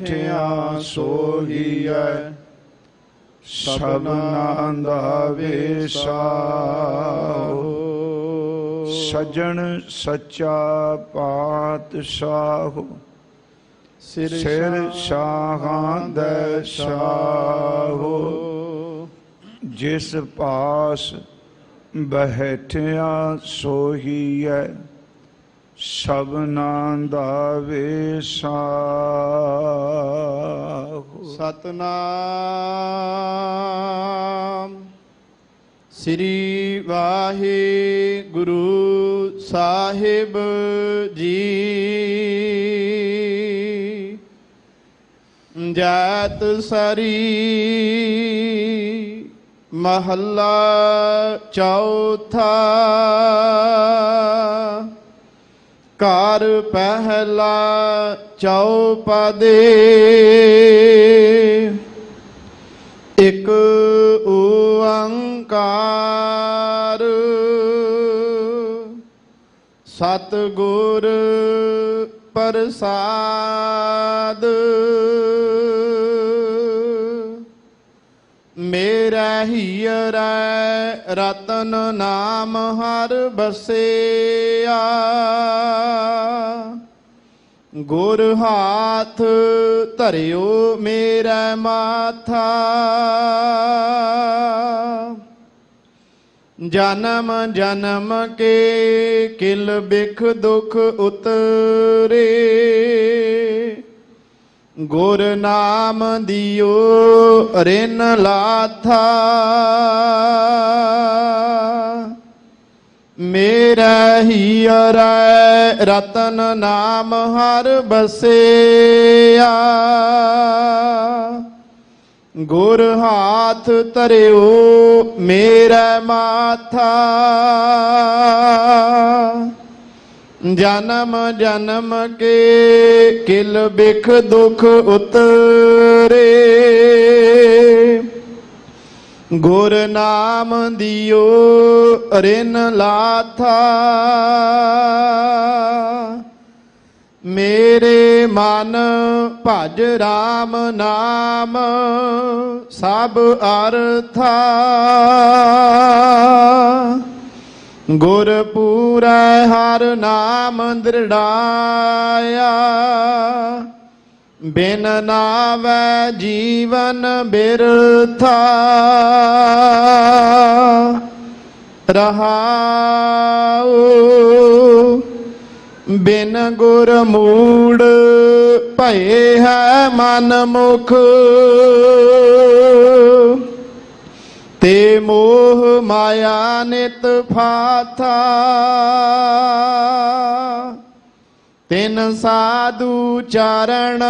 ਠਿਆ ਸੋਹੀਐ ਸਭਨਾਂ ਦਾ ਵੇਸਾ। ਸਜਣ ਸੱਚਾ ਪਾਤਸ਼ਾਹ ਸਿਰ ਸ਼ਾਹਾਂ ਦਾ ਸ਼ਾਹ। ਜਿਸ ਪਾਸ ਬੈਠਿਆ ਸੋਹੀਐ ਸਭਨਾਂ ਦਾ ਵੇਸਾ। ਸਤਨਾਮ ਸ੍ਰੀ ਵਾਹਿਗੁਰੂ ਸਾਹਿਬ ਜੀ। ਜੈਤ ਸਰੀ ਮਹੱਲਾ ਚੌਥਾ। ਘਰ ਪਹਿਲਾ ਚੌਪਦੇ। ਇਕ ਓੰਕਾਰ ਸਤਿਗੁਰ ਪ੍ਰਸਾਦ। ਮੇਰਾ ਹੀਰਾ ਰਤਨ ਨਾਮ ਹਰ ਬਸਿਆ। ਗੁਰ ਹਾਥ ਧਰਿਓ ਮੇਰਾ ਮਾਥਾ। ਜਨਮ ਜਨਮ ਕੇ ਕਿਲ ਬਿਖ ਦੁਖ ਉਤਰੇ। ਗੁਰ ਨਾਮ ਦਿਓ ਰਿਨ ਲਾਥਾ। ਮੇਰਾ ਹੀਰਾ ਰਤਨ ਨਾਮ ਹਰ ਬਸਿਆ। ਗੁਰ ਹਾਥ ਧਰਿਓ ਮੇਰਾ ਮਾਥਾ। ਜਨਮ ਜਨਮ ਕੇ ਕਿਲ ਬਿਖ ਦੁਖ ਉਤਰੇ। ਗੁਰ ਨਾਮ ਦਿਓ ਰਿਨ ਲਾਥਾ। ਮੇਰੇ ਮਨ ਭਜ ਰਾਮ ਨਾਮ ਸਭ ਅਰਥਾ। ਗੁਰ ਪੂਰੈ ਹਰ ਨਾਮ ਦ੍ਰਿੜਾਇਆ। ਬਿਨ ਨਾਵੈ ਜੀਵਨ ਬਿਰਥਾ। ਰਹਾਉ ਬਿਨ ਗੁਰ ਮੂੜ ਭਏ ਹੈ ਮਨ ਮੁਖ। ਤੇ ਮੋਹ ਮਾਇਆ ਨਿਤ ਫਾਥਾ। ਤਿਨ ਸਾਧੂ ਚਰਨ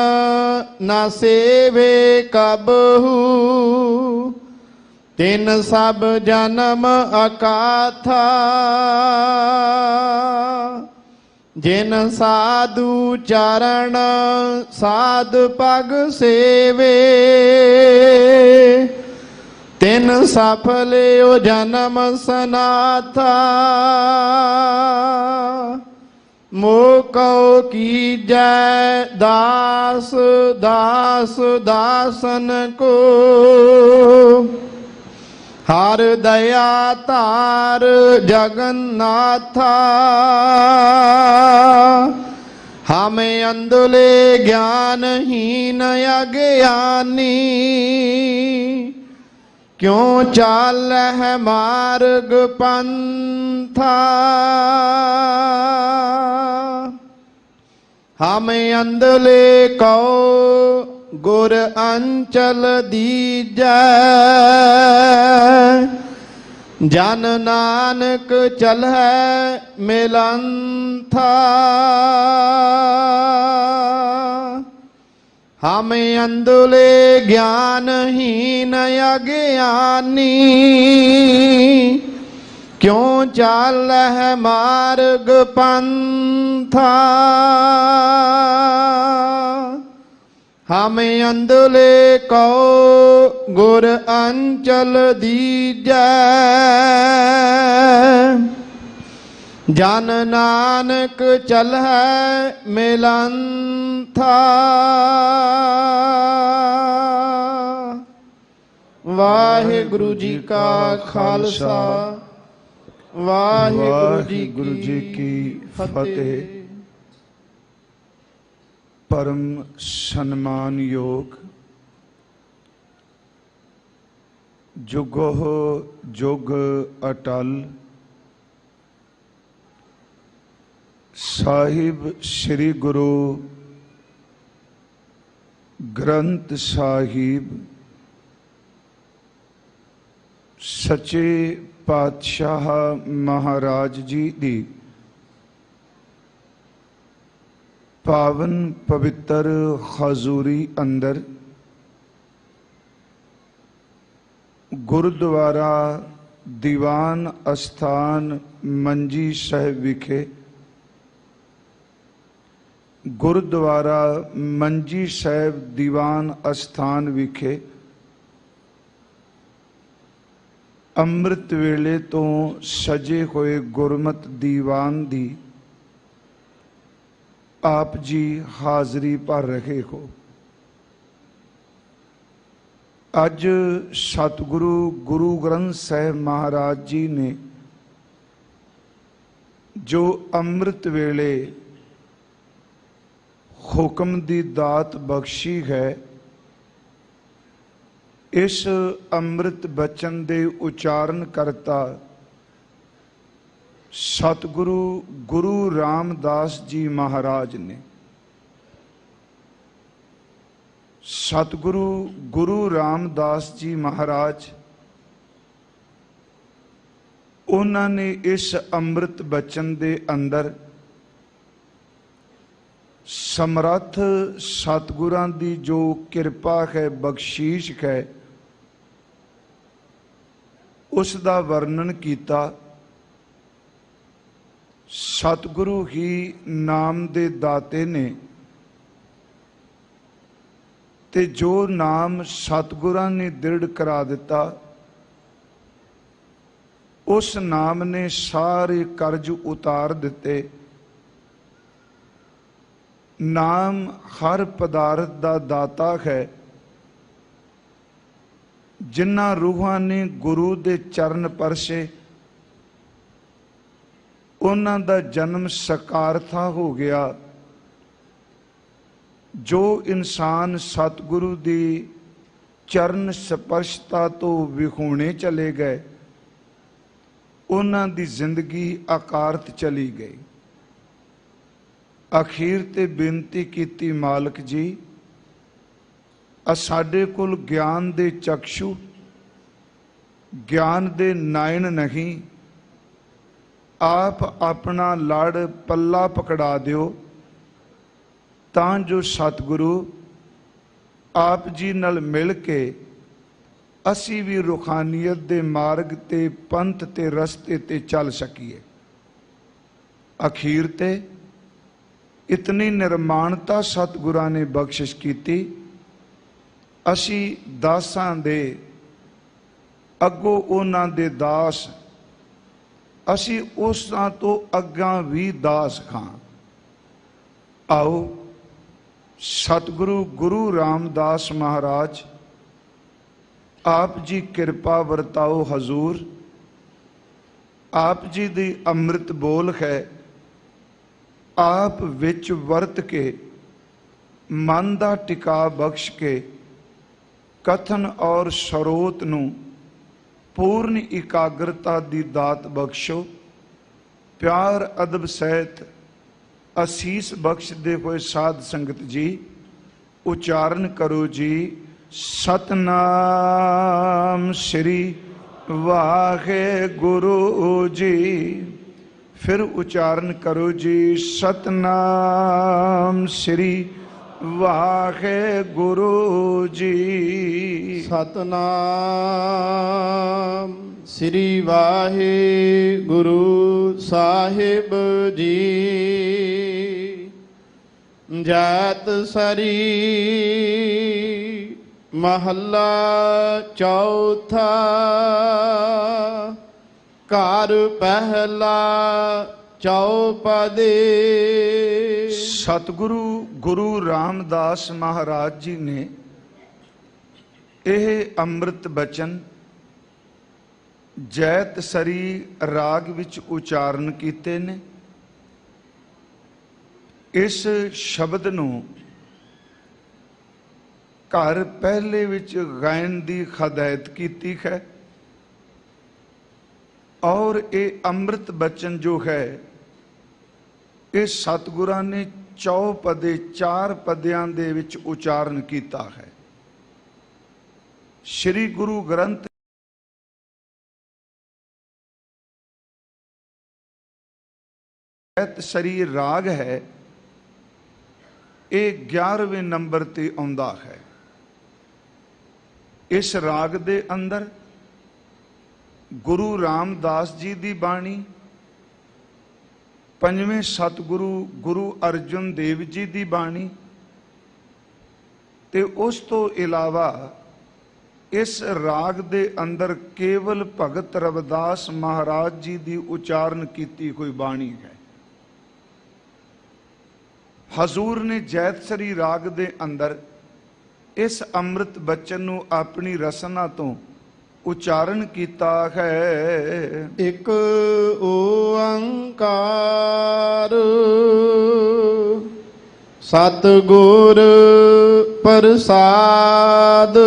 ਨਾ ਸੇਵੇ ਕਬਹੂ। ਤਿਨ ਸਭ ਜਨਮ ਅਕਾਥਾ। ਜਿਨ ਸਾਧੂ ਚਰਨ ਸਾਧ ਪਗ ਸੇਵੇ। ਤਿਨ ਸਫਲਿਓ ਜਨਮ ਸਨਾਥਾ। ਮੋਹ ਕਉ ਕੀਜੈ ਦਾਸ ਦਾਸ ਦਾਸਨ ਕੋ। ਹਰ ਦਇਆ ਧਾਰ ਜਗन्नाथा। ਹਮ ਅੰਧਲੇ ਗਿਆਨਹੀਨ ਅਗਿਆਨੀ। ਕਿਉ ਚਾਲਹਿ ਮਾਰਗ ਪੰਥਾ। ਹਮ ਅੰਧਲੇ ਕਉ ਗੁਰ ਅੰਚਲ ਦੀਜੈ। ਜਨ ਨਾਨਕ ਚਲਹਿ ਮਿਲੰਥਾ। ਹਮ ਅੰਧਲੇ ਗਿਆਨਹੀਨ ਅਗਿਆਨੀ। ਕਿਉ ਚਾਲਹਿ ਮਾਰਗ ਪੰਥਾ। ਹਮ ਅੰਧਲੇ ਕਉ ਗੁਰ ਅੰਚਲ ਦੀਜੈ। ਜਨ ਨਾਨਕ ਚਲਹਿ ਮਿਲੰਥਾ ਵਾਹਿਗੁਰੂ ਜੀ ਕਾ ਖਾਲਸਾ ਵਾਹਿਗੁਰੂ ਜੀ ਕੀ ਫਤਿਹ। परम सम्मान योग जुगो जुग अटल साहिब श्री गुरु ग्रंथ साहिब सच्चे पातशाह महाराज जी दी पावन पवित्र हजूरी अंदर गुरुद्वारा दीवान अस्थान मंजी साहिब विखे गुरुद्वारा मंजी साहिब दीवान अस्थान विखे अमृत वेले तो सजे हुए गुरमत दीवान दी आप जी हाजरी भर रहे हो। अज सतगुरु गुरु ग्रंथ साहिब महाराज जी ने जो अमृत वेले हुक्म दी दात बख्शी है, इस अमृत बचन दे उचारण करता सतगुरु गुरु रामदास जी महाराज ने। सतगुरु गुरु रामदास जी महाराज उन्होंने इस अमृत बचन दे अंदर समर्थ सतगुरां दी जो किरपा है, बख्शीश है, उसका वर्णन किया। सतगुरु ही नाम दे दाते ने ते जो नाम सतगुरां ने दृढ़ करा दिता, उस नाम ने सारे कर्ज उतार दिते। नाम हर पदार्थ दा दाता है। जिन्हां रूहां ने गुरु दे चरण परसे, उन्हां दा जन्म सकारथा हो गया। जो इंसान सतगुरु दी चरण स्पर्शता तो विखूणे चले गए, उन्हां दी जिंदगी अकारत चली गई। अखीर ते बेनती कीती, मालक जी साडे कोल ज्ञान दे चक्षु, ज्ञान दे नायन नहीं, आप अपना लड़ पल्ला पकड़ा दियो तां जो सतगुरु आप जी नाल मिल के असी भी रुखानियत दे मार्ग ते पंथ ते रस्ते ते चल सकीए। अखीर ते इतनी निर्माणता सतगुरां ने बख्शिश की। असी दासां दे अगों उन्हां दे दास, असी उसां तो अग्गां भी दास खां। आओ सतगुरु गुरु रामदास महाराज आप जी किरपा वरताओ। हजूर आप जी दी अमृत बोल है, आप विच वरत के मन दा टिका बख्श के कथन और सरोत नूं पूर्ण इकाग्रता दी दात बख्शो। प्यार अदब सहित असीस बख्श दे हुए साध संगत जी उच्चारण करो जी। सतनाम श्री वाहेगुरु जी। फिर उच्चारण करो जी। सतनाम श्री वाहेगुरु जी। सतनाम श्री वाहेगुरु साहिब जी। जात सरी महला चौथा। घर पहला ਚੌਪਦੇ। ਸਤਿਗੁਰੂ ਗੁਰੂ ਰਾਮਦਾਸ ਮਹਾਰਾਜ ਜੀ ਨੇ ਇਹ ਅੰਮ੍ਰਿਤ ਬਚਨ ਜੈਤ ਸਰੀ ਰਾਗ ਵਿੱਚ ਉਚਾਰਨ ਕੀਤੇ ਨੇ। ਇਸ ਸ਼ਬਦ ਨੂੰ ਘਰ ਪਹਿਲੇ ਵਿੱਚ ਗਾਇਨ ਦੀ ਹਦਾਇਤ ਕੀਤੀ ਹੈ ਔਰ ਇਹ ਅੰਮ੍ਰਿਤ ਬਚਨ ਜੋ ਹੈ ਇਹ ਸਤਿਗੁਰਾਂ ਨੇ ਚੌਪਦੇ 4 ਪਦਿਆਂ ਦੇ ਵਿੱਚ ਉਚਾਰਨ ਕੀਤਾ ਹੈ। ਸ੍ਰੀ ਗੁਰੂ ਗ੍ਰੰਥ ਜੈਤ ਸਰੀ ਰਾਗ ਹੈ, ਇਹ 11ਵੇਂ ਨੰਬਰ ਤੇ ਆਉਂਦਾ ਹੈ। ਇਸ ਰਾਗ ਦੇ ਅੰਦਰ ਗੁਰੂ ਰਾਮਦਾਸ ਜੀ ਦੀ ਬਾਣੀ, ਪੰਜਵੇਂ ਸਤਿਗੁਰੂ ਗੁਰੂ ਅਰਜਨ ਦੇਵ ਜੀ ਦੀ ਬਾਣੀ ਤੇ ਉਸ ਤੋਂ ਇਲਾਵਾ ਇਸ ਰਾਗ ਦੇ ਅੰਦਰ ਕੇਵਲ ਭਗਤ ਰਵਿਦਾਸ ਮਹਾਰਾਜ ਜੀ ਦੀ ਉਚਾਰਨ ਕੀਤੀ ਹੋਈ ਬਾਣੀ ਹੈ। ਹਜ਼ੂਰ ਨੇ ਜੈਤਸਰੀ ਰਾਗ ਦੇ ਅੰਦਰ ਇਸ ਅੰਮ੍ਰਿਤ ਬਚਨ ਨੂੰ ਆਪਣੀ ਰਸਨਾ ਤੋਂ ਉਚਾਰਨ ਕੀਤਾ ਹੈ। ਇੱਕ ਓੰਕਾਰ ਸਤਿਗੁਰ ਪ੍ਰਸਾਦ।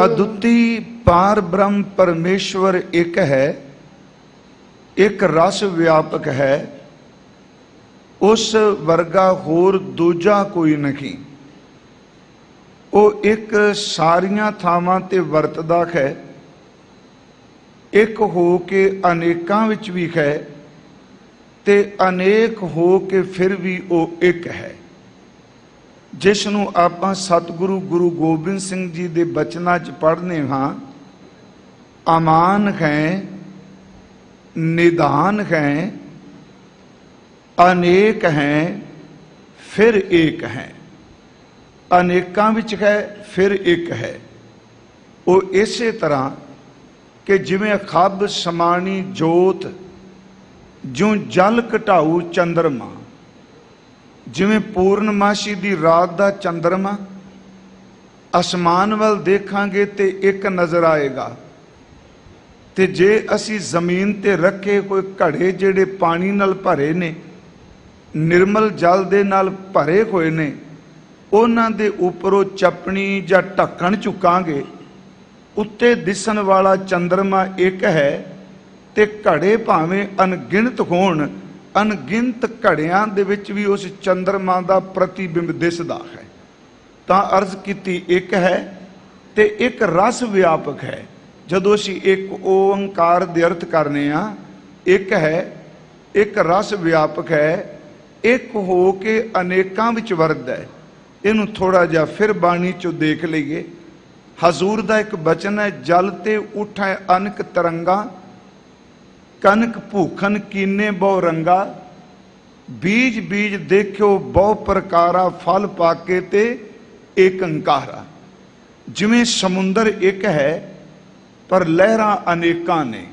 ਅਦੁੱਤੀ ਪਾਰ ਬ੍ਰਹਮ ਪਰਮੇਸ਼ਵਰ ਇੱਕ ਹੈ, ਇੱਕ ਰਸ ਵਿਆਪਕ ਹੈ, ਉਸ ਵਰਗਾ ਹੋਰ ਦੂਜਾ ਕੋਈ ਨਹੀਂ। ਉਹ ਇੱਕ ਸਾਰੀਆਂ ਥਾਵਾਂ ਤੇ ਵਰਤਦਾ ਹੈ, ਇੱਕ ਹੋ ਕੇ ਅਨੇਕਾਂ ਵਿੱਚ ਵੀ ਹੈ ਤੇ ਅਨੇਕ ਹੋ ਕੇ ਫਿਰ ਵੀ ਉਹ ਇੱਕ ਹੈ। ਜਿਸ ਨੂੰ ਆਪਾਂ ਸਤਿਗੁਰੂ ਗੁਰੂ ਗੋਬਿੰਦ ਸਿੰਘ ਜੀ ਦੇ ਬਚਨਾਂ 'ਚ ਪੜ੍ਹਨੇ ਹਾਂ, ਅਮਾਨ ਹੈ, ਨਿਦਾਨ ਹੈ, ਅਨੇਕ ਹੈ, ਫਿਰ ਏਕ ਹੈ। ਅਨੇਕਾਂ ਵਿੱਚ ਹੈ, ਫਿਰ ਇੱਕ ਹੈ। ਉਹ ਇਸੇ ਤਰ੍ਹਾਂ ਕਿ ਜਿਵੇਂ ਖੱਬ ਸਮਾਣੀ ਜੋਤ, ਜਿਉਂ ਜਲ ਘਟਾਊ ਚੰਦਰਮਾ, ਜਿਵੇਂ ਪੂਰਨਮਾਸ਼ੀ ਦੀ ਰਾਤ ਦਾ ਚੰਦਰਮਾ ਅਸਮਾਨ ਵੱਲ ਦੇਖਾਂਗੇ ਤੇ ਇੱਕ ਨਜ਼ਰ ਆਏਗਾ, ਤੇ ਜੇ ਅਸੀਂ ਜ਼ਮੀਨ ਤੇ ਰੱਖੇ ਕੋਈ ਘੜੇ ਜਿਹੜੇ ਪਾਣੀ ਨਾਲ ਭਰੇ ਨੇ, ਨਿਰਮਲ ਜਲ ਦੇ ਨਾਲ ਭਰੇ ਹੋਏ ਨੇ, ਉਹਨਾਂ ਦੇ ਉੱਪਰੋਂ ਚਪਣੀ ਜਾਂ ਢੱਕਣ ਚੁੱਕਾਂਗੇ, ਉੱਤੇ ਦਿਸਣ ਵਾਲਾ ਚੰਦਰਮਾ ਇੱਕ ਹੈ ਤੇ ਘੜੇ ਭਾਵੇਂ ਅਣਗਿਣਤ ਹੋਣ, ਅਣਗਿਣਤ ਘੜਿਆਂ ਦੇ ਵਿੱਚ ਵੀ ਉਸ ਚੰਦਰਮਾ ਦਾ ਪ੍ਰਤੀਬਿੰਬ ਦਿਸਦਾ ਹੈ। ਤਾਂ ਅਰਜ਼ ਕੀਤੀ ਇੱਕ ਹੈ ਤੇ ਇੱਕ ਰਸ ਵਿਆਪਕ ਹੈ। ਜਦੋਂ ਅਸੀਂ ਇੱਕ ਓੰਕਾਰ ਦੇ ਅਰਥ ਕਰਨੇ ਆ, ਇੱਕ ਹੈ, ਇੱਕ ਰਸ ਵਿਆਪਕ ਹੈ, ਇੱਕ ਹੋ ਕੇ ਅਨੇਕਾਂ ਵਿੱਚ ਵਰਤਦਾ ਹੈ। ਇਹਨੂੰ ਥੋੜਾ ਜਿਹਾ ਫਿਰ ਬਾਣੀ ਚੋਂ ਦੇਖ ਲਈਏ। ਹਜ਼ੂਰ ਦਾ ਇੱਕ ਬਚਨ ਹੈ, ਜਲ ਤੇ ਉਠੈ ਅਨਕ ਤਰੰਗਾ, ਕਨਕ ਭੂਖਨ ਕੀਨੇ ਬਹੁ ਰੰਗਾ, ਬੀਜ ਬੀਜ ਦੇਖਿਓ ਬਹੁ ਪ੍ਰਕਾਰਾ, ਫਲ ਪਾਕੇ ਤੇ ਏਕ ਅੰਕਾਰਾ। ਜਿਵੇਂ ਸਮੁੰਦਰ ਇੱਕ ਹੈ ਪਰ ਲਹਿਰਾਂ ਅਨੇਕਾਂ ਨੇ।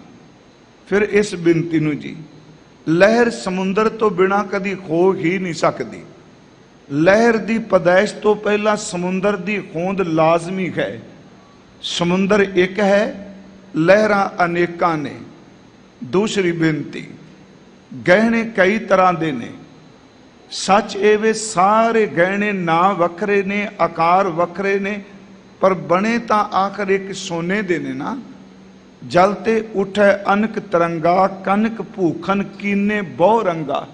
ਫਿਰ ਇਸ ਬੇਨਤੀ ਨੂੰ ਜੀ, ਲਹਿਰ ਸਮੁੰਦਰ ਤੋਂ ਬਿਨਾਂ ਕਦੀ ਹੋ ਹੀ ਨਹੀਂ ਸਕਦੀ। ਲਹਿਰ ਦੀ ਪੈਦਾਇਸ਼ ਤੋਂ ਪਹਿਲਾਂ ਸਮੁੰਦਰ ਦੀ ਹੋਂਦ ਲਾਜ਼ਮੀ ਹੈ। ਸਮੁੰਦਰ ਇੱਕ ਹੈ, ਲਹਿਰਾਂ ਅਨੇਕਾਂ ਨੇ। ਦੂਸਰੀ ਬੇਨਤੀ, ਗਹਿਣੇ ਕਈ ਤਰ੍ਹਾਂ ਦੇ ਨੇ। ਸੱਚ ਇਹ ਵੇ ਸਾਰੇ ਗਹਿਣੇ ਨਾਂ ਵੱਖਰੇ ਨੇ, ਆਕਾਰ ਵੱਖਰੇ ਨੇ, ਪਰ ਬਣੇ ਤਾਂ ਆਖਰ ਇੱਕ ਸੋਨੇ ਦੇ ਨੇ ਨਾ। ਜਲ ਤੇ ਉਠੈ ਅਨਕ ਤਰੰਗਾ, ਕਨਕ ਭੂਖਨ ਕੀਨੇ ਬਹੁ ਰੰਗਾ।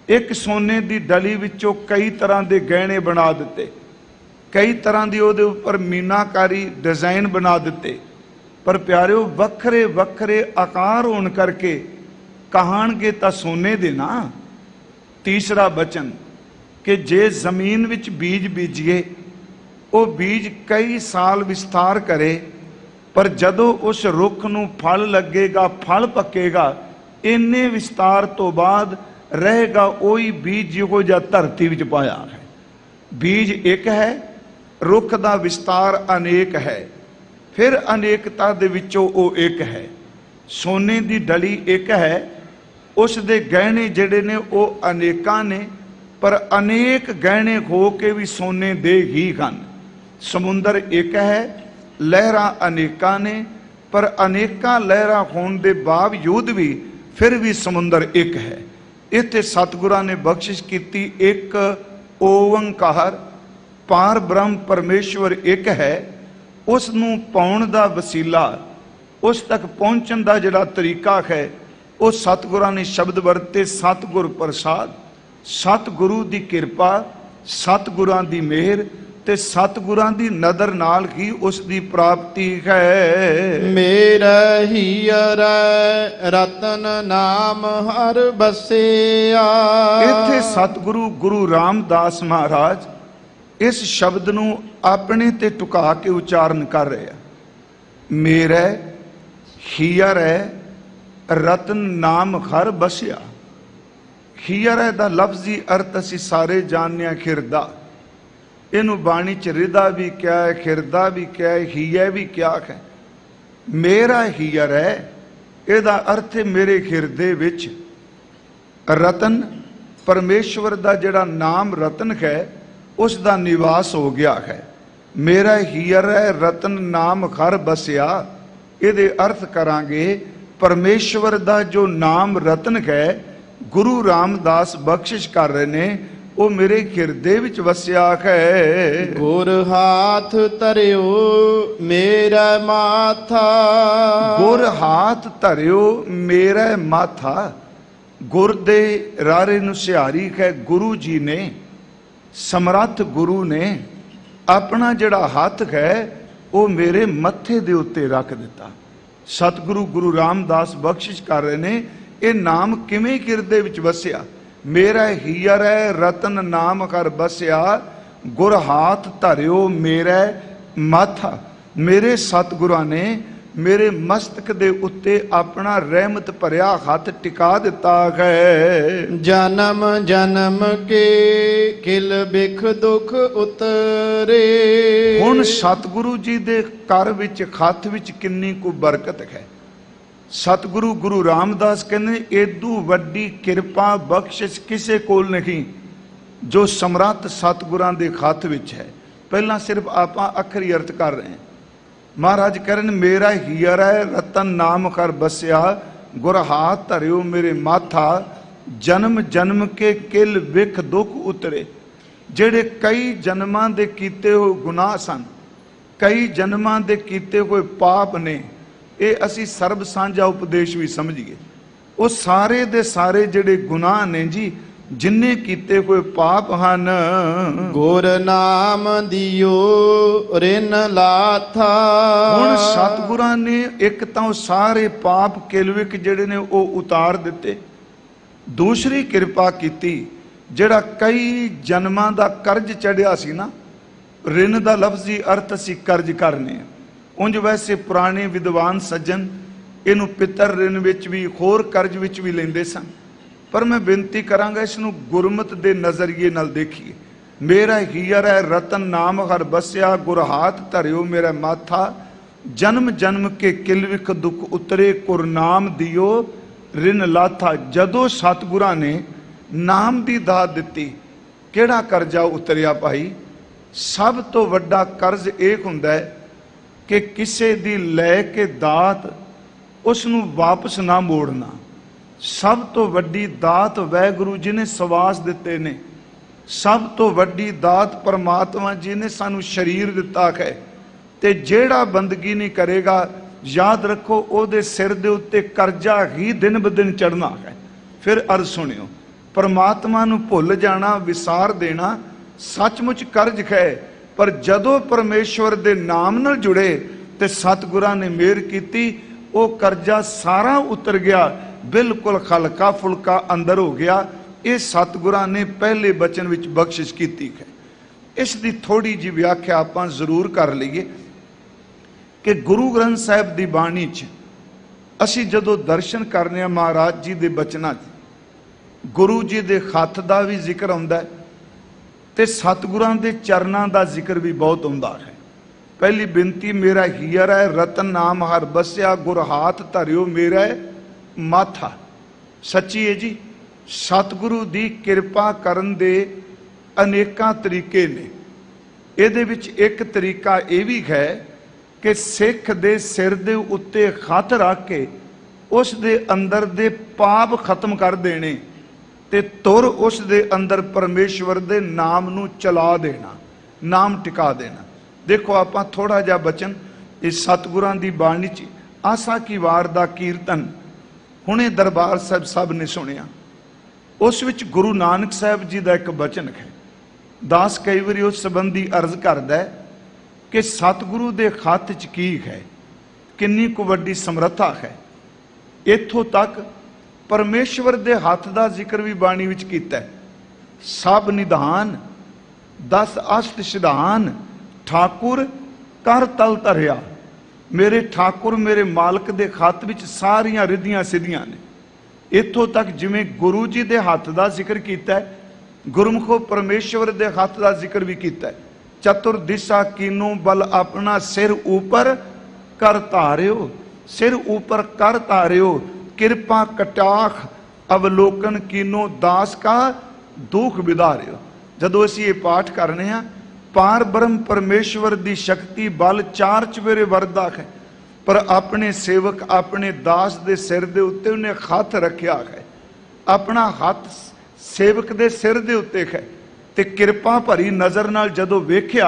ਇੱਕ ਸੋਨੇ ਦੀ ਡਲੀ ਵਿੱਚੋਂ ਕਈ ਤਰ੍ਹਾਂ ਦੇ ਗਹਿਣੇ ਬਣਾ ਦਿੱਤੇ, ਕਈ ਤਰ੍ਹਾਂ ਦੀ ਉਹਦੇ ਉੱਪਰ ਮੀਨਾਕਾਰੀ ਡਿਜ਼ਾਈਨ ਬਣਾ ਦਿੱਤੇ, ਪਰ ਪਿਆਰਿਓ ਵੱਖਰੇ ਵੱਖਰੇ ਆਕਾਰ ਹੋਣ ਕਰਕੇ ਕਹਾਣਗੇ ਤਾਂ ਸੋਨੇ ਦੇ ਨਾ। ਤੀਸਰਾ ਬਚਨ ਕਿ ਜੇ ਜ਼ਮੀਨ ਵਿੱਚ ਬੀਜ ਬੀਜੀਏ, ਉਹ ਬੀਜ ਕਈ ਸਾਲ ਵਿਸਤਾਰ ਕਰੇ, ਪਰ ਜਦੋਂ ਉਸ ਰੁੱਖ ਨੂੰ ਫਲ ਲੱਗੇਗਾ, ਫਲ ਪੱਕੇਗਾ, ਇੰਨੇ ਵਿਸਤਾਰ ਤੋਂ ਬਾਅਦ ਰਹੇਗਾ ਉਹੀ ਬੀਜ ਜਿਹੋ ਜਿਹਾ ਧਰਤੀ ਵਿੱਚ ਪਾਇਆ ਹੈ। ਬੀਜ ਇੱਕ ਹੈ, ਰੁੱਖ ਦਾ ਵਿਸਤਾਰ ਅਨੇਕ ਹੈ, ਫਿਰ ਅਨੇਕਤਾ ਦੇ ਵਿੱਚੋਂ ਉਹ ਇੱਕ ਹੈ। ਸੋਨੇ ਦੀ ਡਲੀ ਇੱਕ ਹੈ, ਉਸ ਦੇ ਗਹਿਣੇ ਜਿਹੜੇ ਨੇ ਉਹ ਅਨੇਕਾਂ ਨੇ, ਪਰ ਅਨੇਕ ਗਹਿਣੇ ਹੋ ਕੇ ਵੀ ਸੋਨੇ ਦੇ ਹੀ ਹਨ। ਸਮੁੰਦਰ ਇੱਕ ਹੈ, ਲਹਿਰਾਂ ਅਨੇਕਾਂ ਨੇ, ਪਰ ਅਨੇਕਾਂ ਲਹਿਰਾਂ ਹੋਣ ਦੇ ਬਾਵਜੂਦ ਵੀ ਫਿਰ ਵੀ ਸਮੁੰਦਰ ਇੱਕ ਹੈ। ਇੱਥੇ ਸਤਿਗੁਰਾਂ ਨੇ ਬਖਸ਼ਿਸ਼ ਕੀਤੀ, ਇੱਕ ਓੰਕਾਰ ਪਾਰ ਬ੍ਰਹਮ ਪਰਮੇਸ਼ਵਰ ਇੱਕ ਹੈ। ਉਸ ਨੂੰ ਪਾਉਣ ਦਾ ਵਸੀਲਾ, ਉਸ ਤੱਕ ਪਹੁੰਚਣ ਦਾ ਜਿਹੜਾ ਤਰੀਕਾ ਹੈ, ਉਹ ਸਤਿਗੁਰਾਂ ਨੇ ਸ਼ਬਦ ਵਰਤੇ, ਸਤਿਗੁਰ ਪ੍ਰਸਾਦ, ਸਤਿਗੁਰੂ ਦੀ ਕਿਰਪਾ, ਸਤਿਗੁਰਾਂ ਦੀ ਮਿਹਰ ਤੇ ਸਤਿਗੁਰਾਂ ਦੀ ਨਦਰ ਨਾਲ ਹੀ ਉਸ ਦੀ ਪ੍ਰਾਪਤੀ ਹੈ। ਮੇਰਾ ਹੀਰ ਰਤਨ ਨਾਮ ਹਰ ਬਸਿਆ। ਇੱਥੇ ਸਤਿਗੁਰੂ ਗੁਰੂ ਰਾਮਦਾਸ ਮਹਾਰਾਜ ਇਸ ਸ਼ਬਦ ਨੂੰ ਆਪਣੇ ਤੇ ਟੁਕਾ ਕੇ ਉਚਾਰਨ ਕਰ ਰਹੇ ਆ। ਮੇਰਾ ਹੀਰ ਰਤਨ ਨਾਮ ਹਰ ਬਸਿਆ। ਹੀਰ ਦਾ ਲਫ਼ਜ਼ੀ ਅਰਥ ਅਸੀਂ ਸਾਰੇ ਜਾਣਿਆ ਖਿਰਦਾ। ਇਹਨੂੰ ਬਾਣੀ ਚ ਰਿਦਾ ਵੀ ਕਿਹਾ ਹੈ, ਖਿਰਦਾ ਵੀ ਕਿਹਾ ਹੈ, ਹੀਏ ਵੀ ਕਿਹਾ ਹੈ। ਮੇਰਾ ਹੀਰ ਹੈ, ਇਹਦਾ ਅਰਥ ਹੈ ਮੇਰੇ ਹਿਰਦੇ ਵਿੱਚ ਰਤਨ, ਪਰਮੇਸ਼ਵਰ ਦਾ ਜਿਹੜਾ ਨਾਮ ਰਤਨ ਹੈ ਉਸ ਦਾ ਨਿਵਾਸ ਹੋ ਗਿਆ ਹੈ। ਮੇਰਾ ਹੀਰ ਹੈ ਰਤਨ ਨਾਮ ਘਰ ਬਸਿਆ। ਇਹਦੇ ਅਰਥ ਕਰਾਂਗੇ ਪਰਮੇਸ਼ਵਰ ਦਾ ਜੋ ਨਾਮ ਰਤਨ ਹੈ, ਗੁਰੂ ਰਾਮਦਾਸ ਬਖਸ਼ਿਸ਼ ਕਰ ਰਹੇ ਨੇ, ਉਹ ਮੇਰੇ ਹਿਰਦੇ ਵਿੱਚ ਵਸਿਆ ਹੈ। ਗੁਰ ਹਾਥ ਧਰਿਓ ਮੇਰਾ ਮਾਥਾ। ਗੁਰ ਹਾਥ ਧਰਿਓ ਮੇਰਾ ਮਾਥਾ। ਗੁਰ ਦੇ ਰਾਰੇ ਨੂੰ ਸਿਹਾਰੀ ਹੈ। ਗੁਰੂ ਜੀ ਨੇ, ਸਮਰੱਥ ਗੁਰੂ ਨੇ ਆਪਣਾ ਜਿਹੜਾ ਹੱਥ ਹੈ ਉਹ ਮੇਰੇ ਮੱਥੇ ਦੇ ਉੱਤੇ ਰੱਖ ਦਿੱਤਾ। ਸਤਿਗੁਰੂ ਗੁਰੂ ਰਾਮਦਾਸ ਬਖਸ਼ਿਸ਼ ਕਰ ਰਹੇ ਨੇ, ਇਹ ਨਾਮ ਕਿਵੇਂ ਹਿਰਦੇ ਵਿੱਚ ਵਸਿਆ। ਮੇਰਾ ਹੀਰ ਹੈ ਰਤਨ ਨਾਮ ਕਰ ਬਸਿਆ। ਗੁਰ ਹਾਥ ਧਰਿਓ ਮੇਰਾ ਮਾਥਾ। ਮੇਰੇ ਸਤਿਗੁਰਾਂ ਨੇ ਮੇਰੇ ਮਸਤਕ ਦੇ ਉੱਤੇ ਆਪਣਾ ਰਹਿਮਤ ਭਰਿਆ ਹੱਥ ਟਿਕਾ ਦਿੱਤਾ ਹੈ। ਜਨਮ ਜਨਮ ਕੇ ਕਿਲ ਬਿਖ ਦੁਖ ਉਤਰੇ। ਹੁਣ ਸਤਿਗੁਰੂ ਜੀ ਦੇ ਘਰ ਵਿੱਚ, ਹੱਥ ਵਿੱਚ ਕਿੰਨੀ ਕੁ ਬਰਕਤ ਹੈ। ਸਤਿਗੁਰੂ ਗੁਰੂ ਰਾਮਦਾਸ ਕਹਿੰਦੇ, ਏਦੂ ਵੱਡੀ ਕਿਰਪਾ ਬਖਸ਼ਿਸ਼ ਕਿਸੇ ਕੋਲ ਨਹੀਂ ਜੋ ਸਮਰੱਥ ਸਤਿਗੁਰਾਂ ਦੇ ਹੱਥ ਵਿੱਚ ਹੈ। ਪਹਿਲਾਂ ਸਿਰਫ ਆਪਾਂ ਅੱਖਰੀ ਅਰਥ ਕਰ ਰਹੇ ਹਾਂ। ਮਹਾਰਾਜ ਕਰਨ, ਮੇਰਾ ਹੀਰ ਹੈ ਰਤਨ ਨਾਮ ਕਰ ਬਸਿਆ। ਗੁਰ ਹਾਥ ਧਰਿਓ ਮੇਰੇ ਮਾਥਾ। ਜਨਮ ਜਨਮ ਕੇ ਕਿਲ ਵਿਖ ਦੁੱਖ ਉਤਰੇ। ਜਿਹੜੇ ਕਈ ਜਨਮਾਂ ਦੇ ਕੀਤੇ ਹੋਏ ਗੁਨਾਹ ਸਨ, ਕਈ ਜਨਮਾਂ ਦੇ ਕੀਤੇ ਹੋਏ ਪਾਪ ਨੇ, ਇਹ ਅਸੀਂ ਸਰਬ ਸਾਂਝਾ ਉਪਦੇਸ਼ ਵੀ ਸਮਝੀਏ। ਉਹ ਸਾਰੇ ਦੇ ਸਾਰੇ ਜਿਹੜੇ ਗੁਨਾਹ ਨੇ ਜੀ, ਜਿੰਨੇ ਕੀਤੇ ਹੋਏ ਪਾਪ ਹਨ, ਗੁਰ ਨਾਮ ਦਿਓ ਰਿਨ ਲਾਥਾ। ਹੁਣ ਸਤਿਗੁਰਾਂ ਨੇ ਇੱਕ ਤਾਂ ਉਹ ਸਾਰੇ ਪਾਪ ਕਿਲਵਿਕ ਜਿਹੜੇ ਨੇ ਉਹ ਉਤਾਰ ਦਿੱਤੇ। ਦੂਸਰੀ ਕਿਰਪਾ ਕੀਤੀ, ਜਿਹੜਾ ਕਈ ਜਨਮਾਂ ਦਾ ਕਰਜ਼ ਚੜਿਆ ਸੀ ਨਾ, ਰਿਨ ਦਾ ਲਫ਼ਜ਼ੀ ਅਰਥ ਅਸੀਂ ਕਰਜ਼ ਕਰਨੇ ਆ। ਉਂਝ ਵੈਸੇ ਪੁਰਾਣੇ ਵਿਦਵਾਨ ਸੱਜਣ ਇਹਨੂੰ ਪਿੱਤਰ ਰਿਨ ਵਿੱਚ ਵੀ, ਹੋਰ ਕਰਜ਼ ਵਿੱਚ ਵੀ ਲੈਂਦੇ ਸਨ, ਪਰ ਮੈਂ ਬੇਨਤੀ ਕਰਾਂਗਾ ਇਸ ਨੂੰ ਗੁਰਮਤ ਦੇ ਨਜ਼ਰੀਏ ਨਾਲ ਦੇਖੀਏ। ਮੇਰਾ ਹੀਰ ਹੈ ਰਤਨ ਨਾਮ ਹਰ ਬਸਿਆ। ਗੁਰ ਹਾਥ ਧਰਿਓ ਮੇਰਾ ਮਾਥਾ। ਜਨਮ ਜਨਮ ਕੇ ਕਿਲ ਵਿਖ ਦੁੱਖ ਉਤਰੇ। ਗੁਰ ਨਾਮ ਦਿਓ ਰਿਨ ਲਾਥਾ। ਜਦੋਂ ਸਤਿਗੁਰਾਂ ਨੇ ਨਾਮ ਦੀ ਦਾਤ ਦਿੱਤੀ, ਕਿਹੜਾ ਕਰਜ਼ਾ ਉਤਰਿਆ ਭਾਈ? ਸਭ ਤੋਂ ਵੱਡਾ ਕਰਜ਼ ਇਹ ਹੁੰਦਾ ਹੈ ਕਿ ਕਿਸੇ ਦੀ ਲੈ ਕੇ ਦਾਤ ਉਸ ਨੂੰ ਵਾਪਸ ਨਾ ਮੋੜਨਾ। ਸਭ ਤੋਂ ਵੱਡੀ ਦਾਤ ਵਾਹਿਗੁਰੂ ਜੀ ਨੇ ਸਵਾਸ ਦਿੱਤੇ ਨੇ। ਸਭ ਤੋਂ ਵੱਡੀ ਦਾਤ ਪਰਮਾਤਮਾ ਜੀ ਨੇ ਸਾਨੂੰ ਸਰੀਰ ਦਿੱਤਾ ਹੈ। ਤੇ ਜਿਹੜਾ ਬੰਦਗੀ ਨਹੀਂ ਕਰੇਗਾ, ਯਾਦ ਰੱਖੋ ਉਹਦੇ ਸਿਰ ਦੇ ਉੱਤੇ ਕਰਜ਼ਾ ਹੀ ਦਿਨ ਬ ਦਿਨ ਚੜਨਾ ਹੈ। ਫਿਰ ਅਰਜ਼ ਸੁਣਿਓ, ਪਰਮਾਤਮਾ ਨੂੰ ਭੁੱਲ ਜਾਣਾ, ਵਿਸਾਰ ਦੇਣਾ ਸੱਚਮੁੱਚ ਕਰਜ਼ ਹੈ। ਪਰ ਜਦੋਂ ਪਰਮੇਸ਼ਵਰ ਦੇ ਨਾਮ ਨਾਲ ਜੁੜੇ ਤੇ ਸਤਿਗੁਰਾਂ ਨੇ ਮਿਹਰ ਕੀਤੀ, ਉਹ ਕਰਜ਼ਾ ਸਾਰਾ ਉਤਰ ਗਿਆ, ਬਿਲਕੁਲ ਹਲਕਾ ਫੁਲਕਾ ਅੰਦਰ ਹੋ ਗਿਆ। ਇਹ ਸਤਿਗੁਰਾਂ ਨੇ ਪਹਿਲੇ ਬਚਨ ਵਿੱਚ ਬਖਸ਼ਿਸ਼ ਕੀਤੀ ਹੈ। ਇਸ ਦੀ ਥੋੜੀ ਜਿਹੀ ਵਿਆਖਿਆ ਆਪਾਂ ਜ਼ਰੂਰ ਕਰ ਲਈਏ ਕਿ ਗੁਰੂ ਗ੍ਰੰਥ ਸਾਹਿਬ ਦੀ ਬਾਣੀ 'ਚ ਅਸੀਂ ਜਦੋਂ ਦਰਸ਼ਨ ਕਰਨੇ ਆ ਮਹਾਰਾਜ ਜੀ ਦੇ ਬਚਨਾਂ 'ਚ, ਗੁਰੂ ਜੀ ਦੇ ਹੱਥ ਦਾ ਵੀ ਜ਼ਿਕਰ ਆਉਂਦਾ ਤੇ ਸਤਿਗੁਰਾਂ ਦੇ ਚਰਨਾਂ ਦਾ ਜ਼ਿਕਰ ਵੀ ਬਹੁਤ ਆਉਂਦਾ ਹੈ। ਪਹਿਲੀ ਬੇਨਤੀ, ਮੇਰਾ ਹੀਰ ਹੈ ਰਤਨ ਨਾਮ ਹਰ ਬਸਿਆ। ਗੁਰ ਹਾਥ ਧਰਿਓ ਮੇਰਾ ਮਾਥਾ। सच्ची है जी। सतगुरु दी किरपा करन दे अनेकां तरीके ने। ਇਹਦੇ ਵਿੱਚ एक तरीका ਇਹ भी है कि सिख दे सिर दे उत्ते हथ रख के उस दे अंदर दे पाप खत्म कर देने ते तुर उस दे अंदर परमेश्वर दे नाम नू चला देना, नाम टिका देना। देखो आपां थोड़ा जिहा बचन इस सतगुरां दी बाणी च आसा की वार दा कीर्तन हुणे दरबार साहब सब ने सुनिया। उस विच गुरु नानक साहब जी दा एक बचन है। दास कई बारी उस संबंधी अर्ज करदा है कि सतगुरु दे खत च की है, किन्नी को वड्डी समर्था है। इत्थों तक परमेश्वर दे हथ दा जिक्र भी बाणी विच कीता है। सब निधान 10 अष्ट सिधान ठाकुर कर तल धरिया। मेरे ठाकुर मेरे मालक दे खत विच सारियां रिधियां सिद्धियां ने। इत्थों तक जिवें गुरु जी दे हथ दा जिक्र कीता है, गुरमुखो परमेश्वर दे हथ दा जिक्र भी कीता है। चतुर दिशा कीनों बल अपना सिर ऊपर कर धारियो, सिर ऊपर कर धारियो। कृपा कटाख अवलोकन कीनों दास का दुख विधारियो। जदों असीं ये पाठ करने हैं, पार ब्रह्म परमेश्वर दी शक्ति बल 4 चवेरे वरदा है, पर अपने सेवक अपने दास दे सिर दे उत्ते उन्हें हथ रखिया है। अपना हथ सेवक दे सिर दे उत्ते है ते किरपा भरी नज़र नाल जदों वेख्या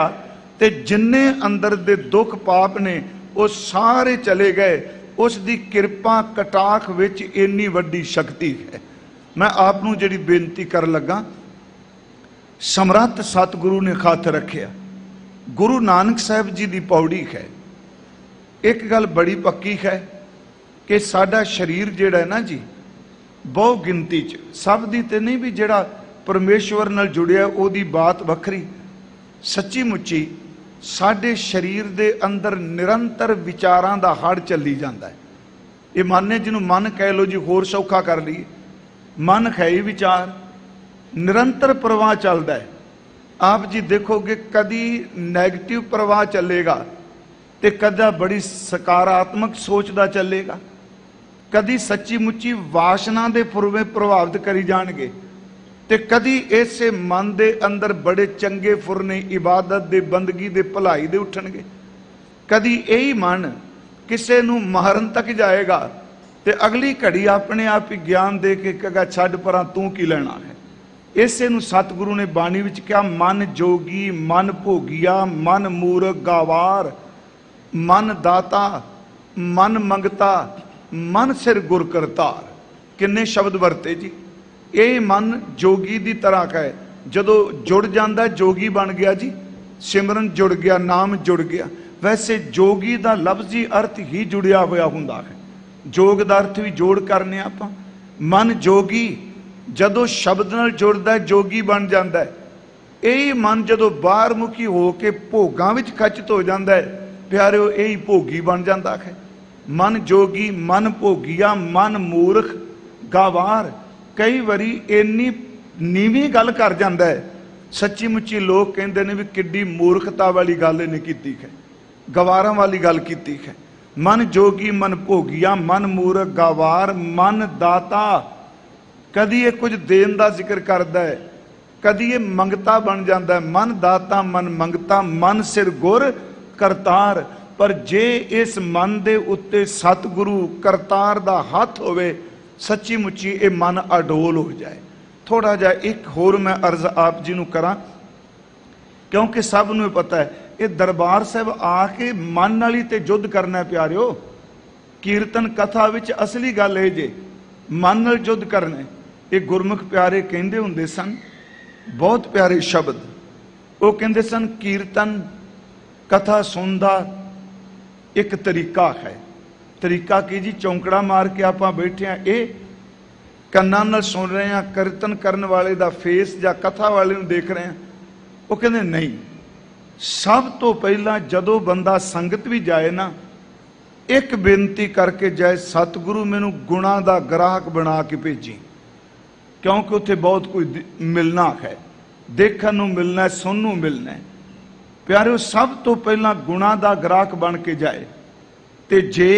ते जिन्ने अंदर दे दुख पाप ने वो सारे चले गए। उस दी किरपा कटाख विच इन्नी वड्डी शक्ति है। मैं आप नूं जिहड़ी बेनती कर लगा, समर्थ सतगुरु ने हथ रखिया। गुरु नानक साहब जी दी पौड़ी है। एक गल बड़ी पक्की है कि साडा शरीर जिहड़ा है ना जी, बहु गिनती च सब दी ते नहीं भी जिहड़ा परमेश्वर नाल जुड़िया ओदी बात वखरी। सच्ची मुच्ची साडे शरीर दे अंदर निरंतर विचारां दा हड़ चली जांदा है। ये मन ने जिन्हों मन कह लो जी, होर सौखा कर लीए, मन है ही विचार, निरंतर प्रवाह चलता है। आप जी देखोगे कदी नैगेटिव प्रवाह चलेगा तो कदा बड़ी सकारात्मक सोच दा चलेगा, कदी सच्ची मुच्ची वासना दे फुरवे प्रभावित करी जाणगे, ते कदी ऐसे मन दे अंदर बड़े चंगे फुरने इबादत दे बंदगी दे भलाई दे उठणगे। कदी यही मन किसे नूं मारन तक जाएगा ते अगली घड़ी अपने आप ही ज्ञान दे के कहेगा छड्ड परां तू की लेना है। इसे नूं सतगुरु ने बाणी विच कहा, मन जोगी मन भोगिया मन मूरख गावार, मन दाता मन मंगता मन सिर गुर करतार। किन्ने शब्द वरते जी। ये मन जोगी दी तरह है। जदों जुड़ जाता जोगी बन गया जी, सिमरन जुड़ गया, नाम जुड़ गया। वैसे जोगी दा लफ्जी अर्थ ही जुड़िया होया हुंदा है। जोग दा अर्थ भी जोड़ करने आपां। मन जोगी जदों शब्द नाल जुड़दा जोगी बन जाता है। यही मन जदों बाहर मुखी हो के भोगां विच खचित हो जाता है, प्यारिओ यही भोगी बन जाता है। मन जोगी मन भोगिया मन मूर्ख गावार। कई वारी इन्नी नीवी गल कर जाता है, सच्ची मुच्ची लोग कहते हैं भी किड्डी मूर्खता वाली गल इन्हें की है, गवारां वाली गल की है। मन जोगी मन भोगिया मन मूर्ख गवार मन दाता। कदी ये कुछ देन का जिक्र करता है, कदी ये मंगता बन जाता है। मन दाता मन मंगता मन सिर गुर करतार। पर जे इस मन दे उत्ते सतगुरु करतार दा हाथ होवे, सच्ची मुच्ची ये मन अडोल हो जाए। थोड़ा जा एक होर मैं अर्ज आप जी नूं करां, क्योंकि सब नूं पता है ये दरबार साहब आके मन नाली ते युद्ध करना प्यारिओ। कीर्तन कथा विच असली गल है जे मन नाल युद्ध करना। ये गुरमुख प्यारे कहंदे हुंदे सन, बहुत प्यारे शब्द। वो कहंदे सन कीर्तन कथा सुनदा एक तरीका है। तरीका की जी, चौंकड़ा मार के आप बैठे हैं, ये कन्नां नाल सुन रहे हैं, कीर्तन करने वाले दा फेस या कथा वाले नूं देख रहे हैं। वो कहंदे नहीं, सब तो पहला जदों बंदा संगत भी जाए ना, एक बेनती करके जाए, सतगुरु मैनू गुणा दा ग्राहक बना के भेजी, क्योंकि उत्थे बहुत कुछ मिलना है, देखण नूं मिलना है, सुनन नूं मिलना है। प्यारिओ सब तो पहला गुणा दा ग्राहक बन के जाए। ते जे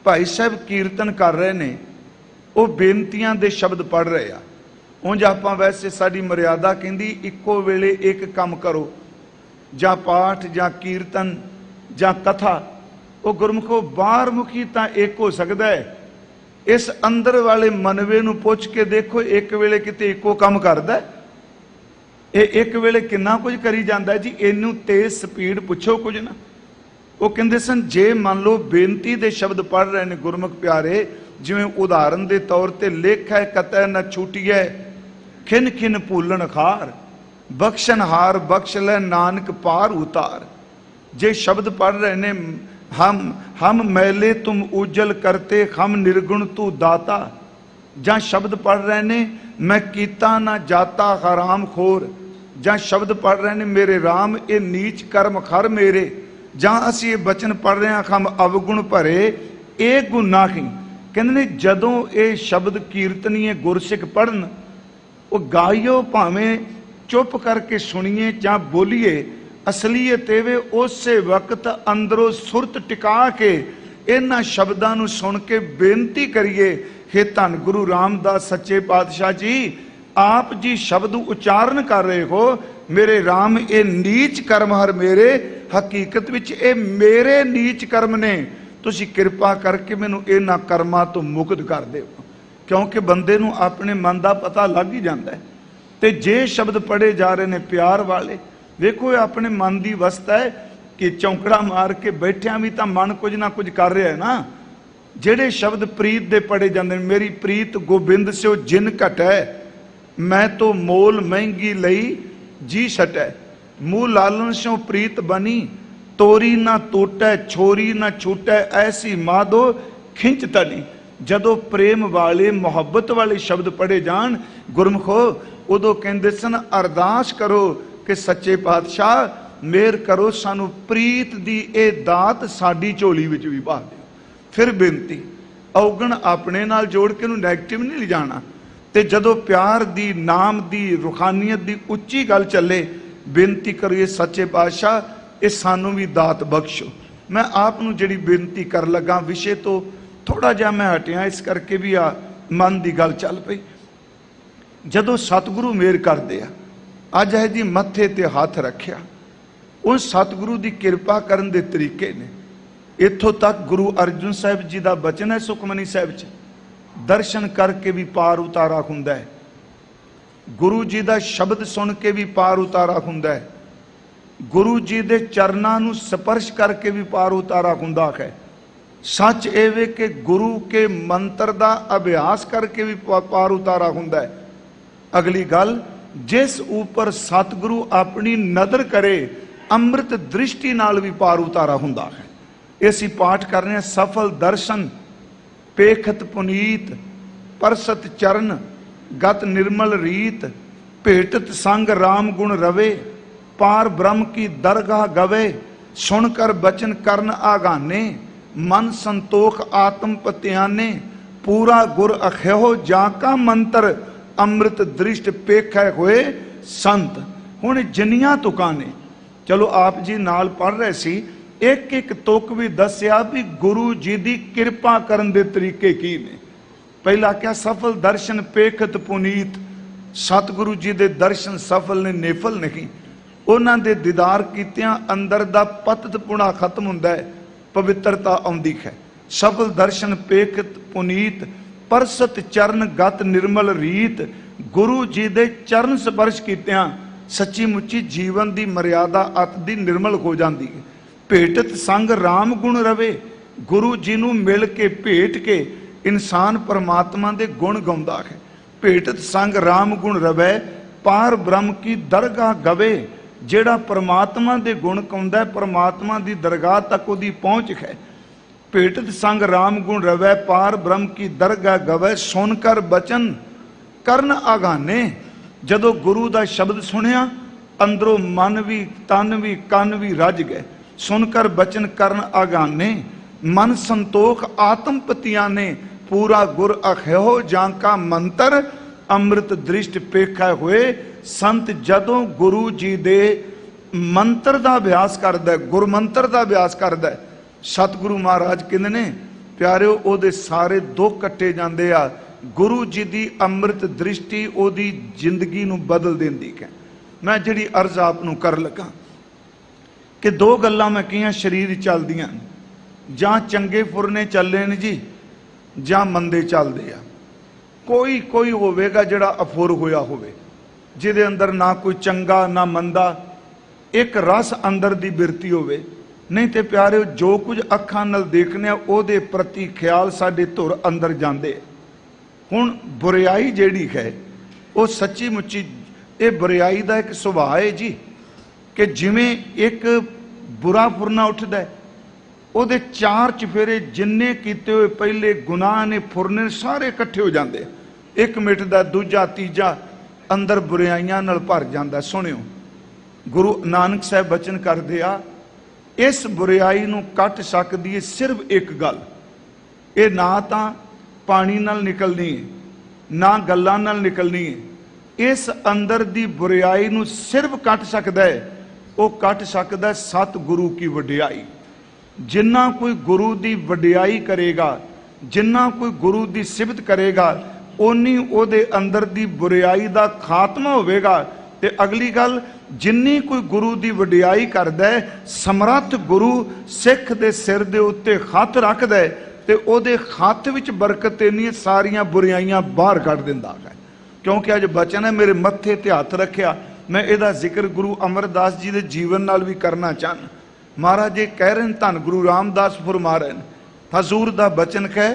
भाई साहब कीर्तन कर रहे ने वो बेनतियां दे शब्द पढ़ रहे आ। उंज आपां वैसे साडी मर्यादा कहंदी इक्को वेले एक काम करो, जां पाठ जां कीर्तन जां कथा। वो गुरमुखो बाहर मुखी तां एक हो सकदा है, इस अंदर वाले मनवे नूं पुछ के देखो एक वेले किते इक्को काम करदा है? ये एक वेले किन्ना कुछ करी जांदा है जी, इनू तेज स्पीड पुछो कुछ ना। वो कहंदे सन जे मान लो बेनती दे शब्द पढ़ रहे ने गुरमुख प्यारे, जिवें उदाहरण दे तौर ते लेख है कतै न छूटिए खिन खिन भूलन खार, बख्शन हार बख्श ले नानक पार उतार। जे शब्द पढ़ रहे ने हम मैले तुम उजल करते, हम निर्गुण तू दाता। जां शब्द पढ़ रहे ने मैं कीता ना जाता हराम खोर। जां शब्द पढ़ रहे ने मेरे राम ये नीच कर्म खर मेरे। जां असी ये बचन पढ़ रहे हैं हम अवगुण भरे ये गुनाही। कहते ने जदों ये शब्द कीर्तनीय गुरसिख पढ़न, वो गाइयो भावें चुप करके सुनिए जां बोलीए, असलीयत वे उस वक्त अंदरों सुरत टिका के इन्हां शब्दां नूं सुन के बेनती करिए, हे धन गुरु रामदास सच्चे पातशाह जी, आप जी शब्द उच्चारण कर रहे हो, मेरे राम ये नीच कर्म हर मेरे, हकीकत विच ये मेरे नीच कर्म ने, तुसी किरपा करके मैनू इन्हां कर्मां तो मुक्त कर दो। क्योंकि बंदे नूं अपने मन का पता लग ही जाता है। तो जे शब्द पढ़े जा रहे हैं प्यार वाले, देखो ये अपने मन की अवस्था है कि चौंकड़ा मार के बैठिया भी तो मन कुछ ना कुछ कर रहा है ना। जेड़े शब्द प्रीत दे पढ़े जाते हैं, मेरी प्रीत गोबिंद से जिन घटै, मैं तो मोल महंगी लई जी छटै, मूह लालन स्यों प्रीत बनी, तोरी ना टूटै छोरी ना छूटै, ऐसी माधो खिंच तनी। जदों प्रेम वाले मुहब्बत वाले शब्द पढ़े जान गुरमुखो, उदों कहंदे सन अरदास करो कि सच्चे पातशाह मेहर करो, सानू प्रीत दी ए दात साडी झोली विच भी पा दिओ। फिर बेनती अवगण अपने नाल जोड़ के नैगेटिव नहीं ले जाना। ते जदों प्यार दी नाम दी रूहानियत दी उच्ची गल चले, बेनती करिए सच्चे पातशाह ये सानू भी दात बख्शो। मैं आप नूं जिहड़ी बेनती कर लगा विषय तो थोड़ा जिहा मैं हटिया, इस करके भी आ मन की गल चल पई। जदों सतगुरु मेहर करदे आ, अज है जी मत्थे ते हथ रखिया, उस सतगुरु की किरपा करन दे तरीके ने। इत्थों तक गुरु अर्जन साहिब जी का बचन है सुखमनी साहिब च, दर्शन करके भी पार उतारा हुंदा है, गुरु जी का शब्द सुन के भी पार उतारा हुंदा है, गुरु जी के चरनां नूं स्पर्श करके भी पार उतारा हुंदा है। सच एवे कि गुरु के मंत्र का अभ्यास करके भी पार उतारा हुंदा है। अगली गल, जिस ऊपर सतगुरु अपनी नज़र करे अमृत दृष्टि नाल भी पार उतारा हुंदा है। इसी पाठ कर रहे हैं, सफल दर्शन पेखत पुनीत, परसत चरण गत निर्मल रीत, भेटत संग राम गुण रवे, पार ब्रह्म की दरगाह गवे, सुनकर बचन करन आगाने, मन संतोख आत्म पत्याने, पूरा गुर अख्यो जाका मंत्र, अमृत दृष्ट पेखै होए संत। हुण जिन्नियां तुकां ने, चलो आप जी नाल पढ़ रहे सी, एक एक तुक भी दसिया भी गुरु जी की किरपा करन दे तरीके की ने। पहला क्या, सफल दर्शन पेखत पुनीत, सतगुरु जी दे दर्शन सफल ने, नेफल नहीं। उन्हां दे दीदार कीतियां अंदर दा पततपुणा खत्म हुंदा है, पवित्रता आउंदी है। सफल दर्शन पेखत पुनीत, परसत चरण गत निर्मल रीत, गुरु जी दे चरण स्पर्श कीतियां सच्ची मुच्ची जीवन की मर्यादा अत दी निर्मल हो जाती है। भेटत संग राम गुण रवे, गुरु जी नूं मिल के भेट के इंसान परमात्मा दे गुण गाउंदा है। भेटत संग राम गुण रवे, पार ब्रह्म की दरगाह गवे, जेड़ा परमात्मा दे गुण गाउंदा है परमात्मा दी दरगाह तक उहदी पहुंच है। भेटत संग राम गुण रवे, पार ब्रह्म की दरगाह गवे, सुनकर बचन करन आगाने। जदों गुरु दा शब्द सुनिया, अंदरों मन भी तन भी कन भी रज गए। सुनकर बचन करन आगाने, मन संतोख आत्म पतियाने, पूरा गुर अख्यो जांका मंत्र, अमृत दृष्ट पेखा हुए संत। जदों गुरु जी दे मंत्र का अभ्यास करदा, गुर मंत्र का अभ्यास करदा, सतगुरु महाराज कहंदे ने प्यारिओ ओदे सारे दुख कट्टे जांदे आ, गुरु जी की अमृत दृष्टि ओदी जिंदगी नूं बदल देंदी है। मैं जिहड़ी अर्ज आप नूं कर लगा कि दो गल्लां मैं कहियां शरीर चलदियां जां चंगे फुरने चले ने जी जां मंदे चलदे आ। कोई कोई होवेगा जिहड़ा अफुर होया होवे, जिहदे अंदर ना कोई चंगा ना मंदा, एक रस अंदर दी बिरती होवे। नहीं तो प्यारे जो कुछ अखां नाल देखने ओहदे प्रति ख्याल साडे धुर अंदर जांदे। हुण बुराई जिहड़ी है वो सच्ची मुच्ची ये बुराई का एक सुभाव है जी कि जिमें एक बुरा फुरना उठदा है ਉਹਦੇ चार चफेरे जिन्ने कीते हुए पहले गुनाह ने फुरने सारे इकट्ठे हो जाते, एक मिटदा दूजा तीजा अंदर बुराइयां नाल भर जाता। सुनियो गुरु नानक साहब बचन करदे आ, इस बुराई नूं कट सकदी है सिर्फ एक गल, ये ना तां पानी नाल निकलनी है ना गल्लां नाल निकलनी है। इस अंदर दी बुराई नूं सिर्फ कट सकदा है, वो कट सकदा है सतगुरु की वडियाई। जिन्ना कोई गुरु की वडियाई करेगा, जिन्ना कोई गुरु की सिफत करेगा, उन्नी ओदे अंदर दी बुराई का खात्मा होवेगा। ते अगली गल, जिन्नी कोई गुरु की वडियाई करदा है, समर्थ गुरु सिख दे सिर दे उत्ते हथ रखदा है ते ओदे हथ विच बरकत इन्नी सारियां बुराइयां बाहर कढ दिंदा है। क्योंकि अज बचन है मेरे मत्थे ते हथ रखिया, मैं इहदा जिक्र गुरु अमरदास जी के जीवन नाल भी करना चाहना। महाराज जी कह रहे हैं, धन गुरु रामदास फरमा रहे हैं, हजूर का बचन है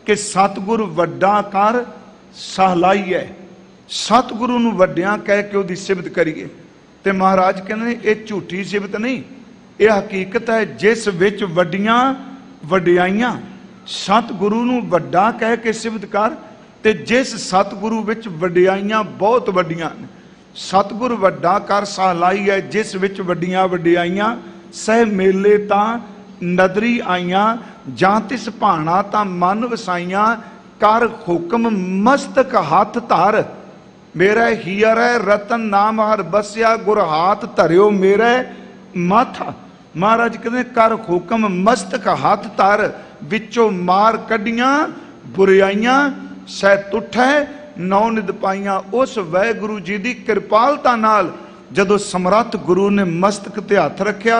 कि सतगुर वड्डा कर सहलाई है। सतगुरु नूं वड्डियां कह के उहदी सिफत करिए। ते महाराज कहते ये झूठी सिफत नहीं, यह हकीकत है जिस विच वड्डियां वडियाइयां। सतगुरु नूं वड्डा कह के सिफत कर, ते जिस सतगुरु विच वडियाइयां बहुत वड्डियां ने। सतगुर वड्डा कर सहलाई है, जिस विच वड्डियां वडियाइयां। सह मेले तां नदरी आईयां, जां तिस भाणा तां मन वसाइयां। कर हुक्म मस्तक हाथ धर, मेरा हीर है रतन नाम हर बसिया। गुर हाथ धरियो मेरे माथा। महाराज कहते कर हुक्म मस्तक हाथ धर, विचों मार कढ़ियां बुराइयां। सह तुठै नौ निद पाइयां। उस वाहिगुरु जी की कृपालता नाल जदों समर्थ गुरु ने मस्तक ते हथ रखिया,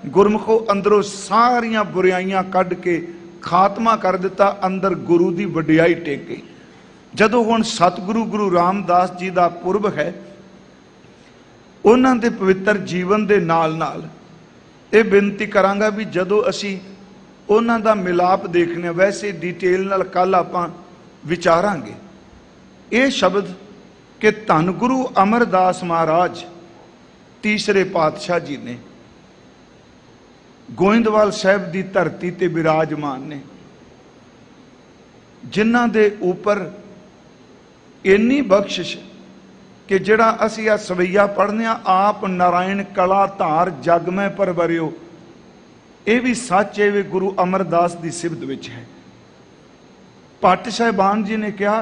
गुरमुखो अंदरों सारियां बुराइयां कढ़ के खात्मा कर दिता, अंदर गुरु की वडियाई टेक गई। जदों हुण सतगुरु गुरु रामदास जी का पुरब है, उन्हां दे पवित्र जीवन दे नाल नाल ये बेनती करांगा भी जदों असी उन्हां दा मिलाप देखने, वैसे डिटेल नाल कल आपां विचारांगे। ये शब्द कि धन गुरु अमरदास महाराज तीसरे पातशाह जी ने गोइंदवाल साहब की धरती ते विराजमान ने, जिन्हां दे उपर इन्नी बख्शिश कि जिहड़ा असी आ सवैया पढ़ने आप नारायण कला धार जग में परवरियो, ये भी सच है वे गुरु अमरदास की सिफत विच है। भट्ट साहिबान जी ने कहा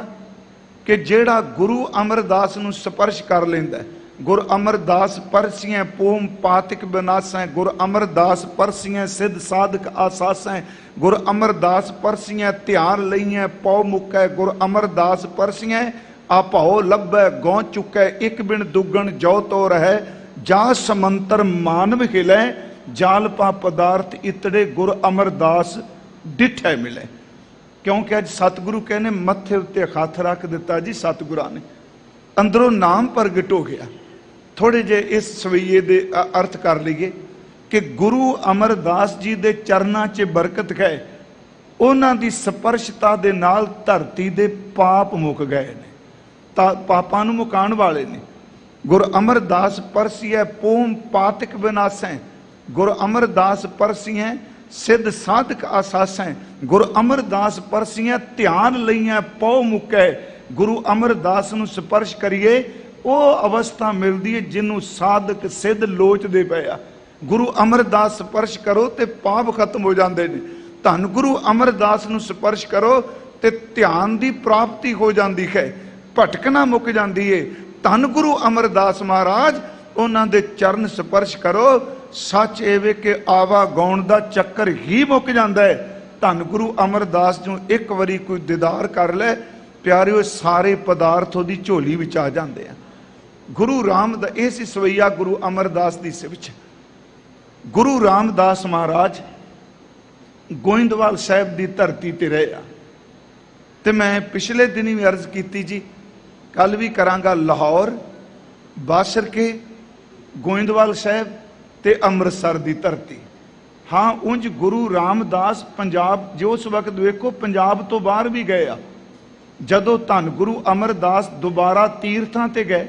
कि जिहड़ा गुरु अमरदास नूं स्पर्श कर लैंदा है, गुर अमरदास परसियां पोम पातिक विनासां। गुर अमरदास परसियां सिद्ध साधक आसासां। गुर अमरदास परसियां ध्यान लईयां पौ मुकै। गुर अमरदास परसियां आपो लभै गौ चुकै। एक बिन दुगण जो तो रहे, जा समंतर मानव हिले। जाल पा पदार्थ इतड़े, गुर अमरदास डिठै मिले। क्योंकि अज सतगुरु कहने मत्थे उत्ते हथ रख दिता जी, सतगुरां ने अंदरों नाम प्रगट हो गया। थोड़े जे इस सवैये दे अर्थ कर लीए कि गुरु अमरदास जी दे चरनां च बरकत है, उन्हां दी स्पर्शता दे नाल धरती दे पाप मुक गए ने, पापां नूं मुकाण वाले ने। गुर अमरदास परसिए पोम पातिक विनासैं। गुर अमरदास परसिए सिद्ध साधक आसासैं। गुरु अमरदास परसियां ध्यान लईयां पौ मुकै। गुरु अमरदास नूं स्पर्श करिए वो अवस्था मिलती है जिन्हों साधक सिद्ध लोचते पे आ। गुरु अमरदास स्पर्श करो तो पाप खत्म हो जाते हैं। धन गुरु अमरदास नूं स्पर्श करो तो ध्यान की प्राप्ति हो जाती है, भटकना मुक जाती है। धन गुरु अमरदास महाराज उन्हां दे चरण स्पर्श करो, सच एवे कि आवा गाउण दा चक्कर ही मुक जाता है। धन गुरु अमरदास जो एक बारी कोई दीदार कर ले, प्यारिओ सारे पदार्थ उहदी झोली विच आ जांदे आ। गुरु रामदास इह सी सवैया गुरु अमरदास दी सिवच। गुरु रामदास महाराज गोइंदवाल साहिब दी धरती ते रहे आ। ते मैं पिछले दिन भी अर्ज की जी, कल भी करांगा, लाहौर, बासर के, गोइंदवाल साहिब ते अमृतसर दी धरती। हाँ, उंज गुरु रामदास पंजाब जो उस वक्त वेखो पंजाब तो बाहर भी गए आ। जदों धन गुरु अमरदास दोबारा तीर्थां ते गए,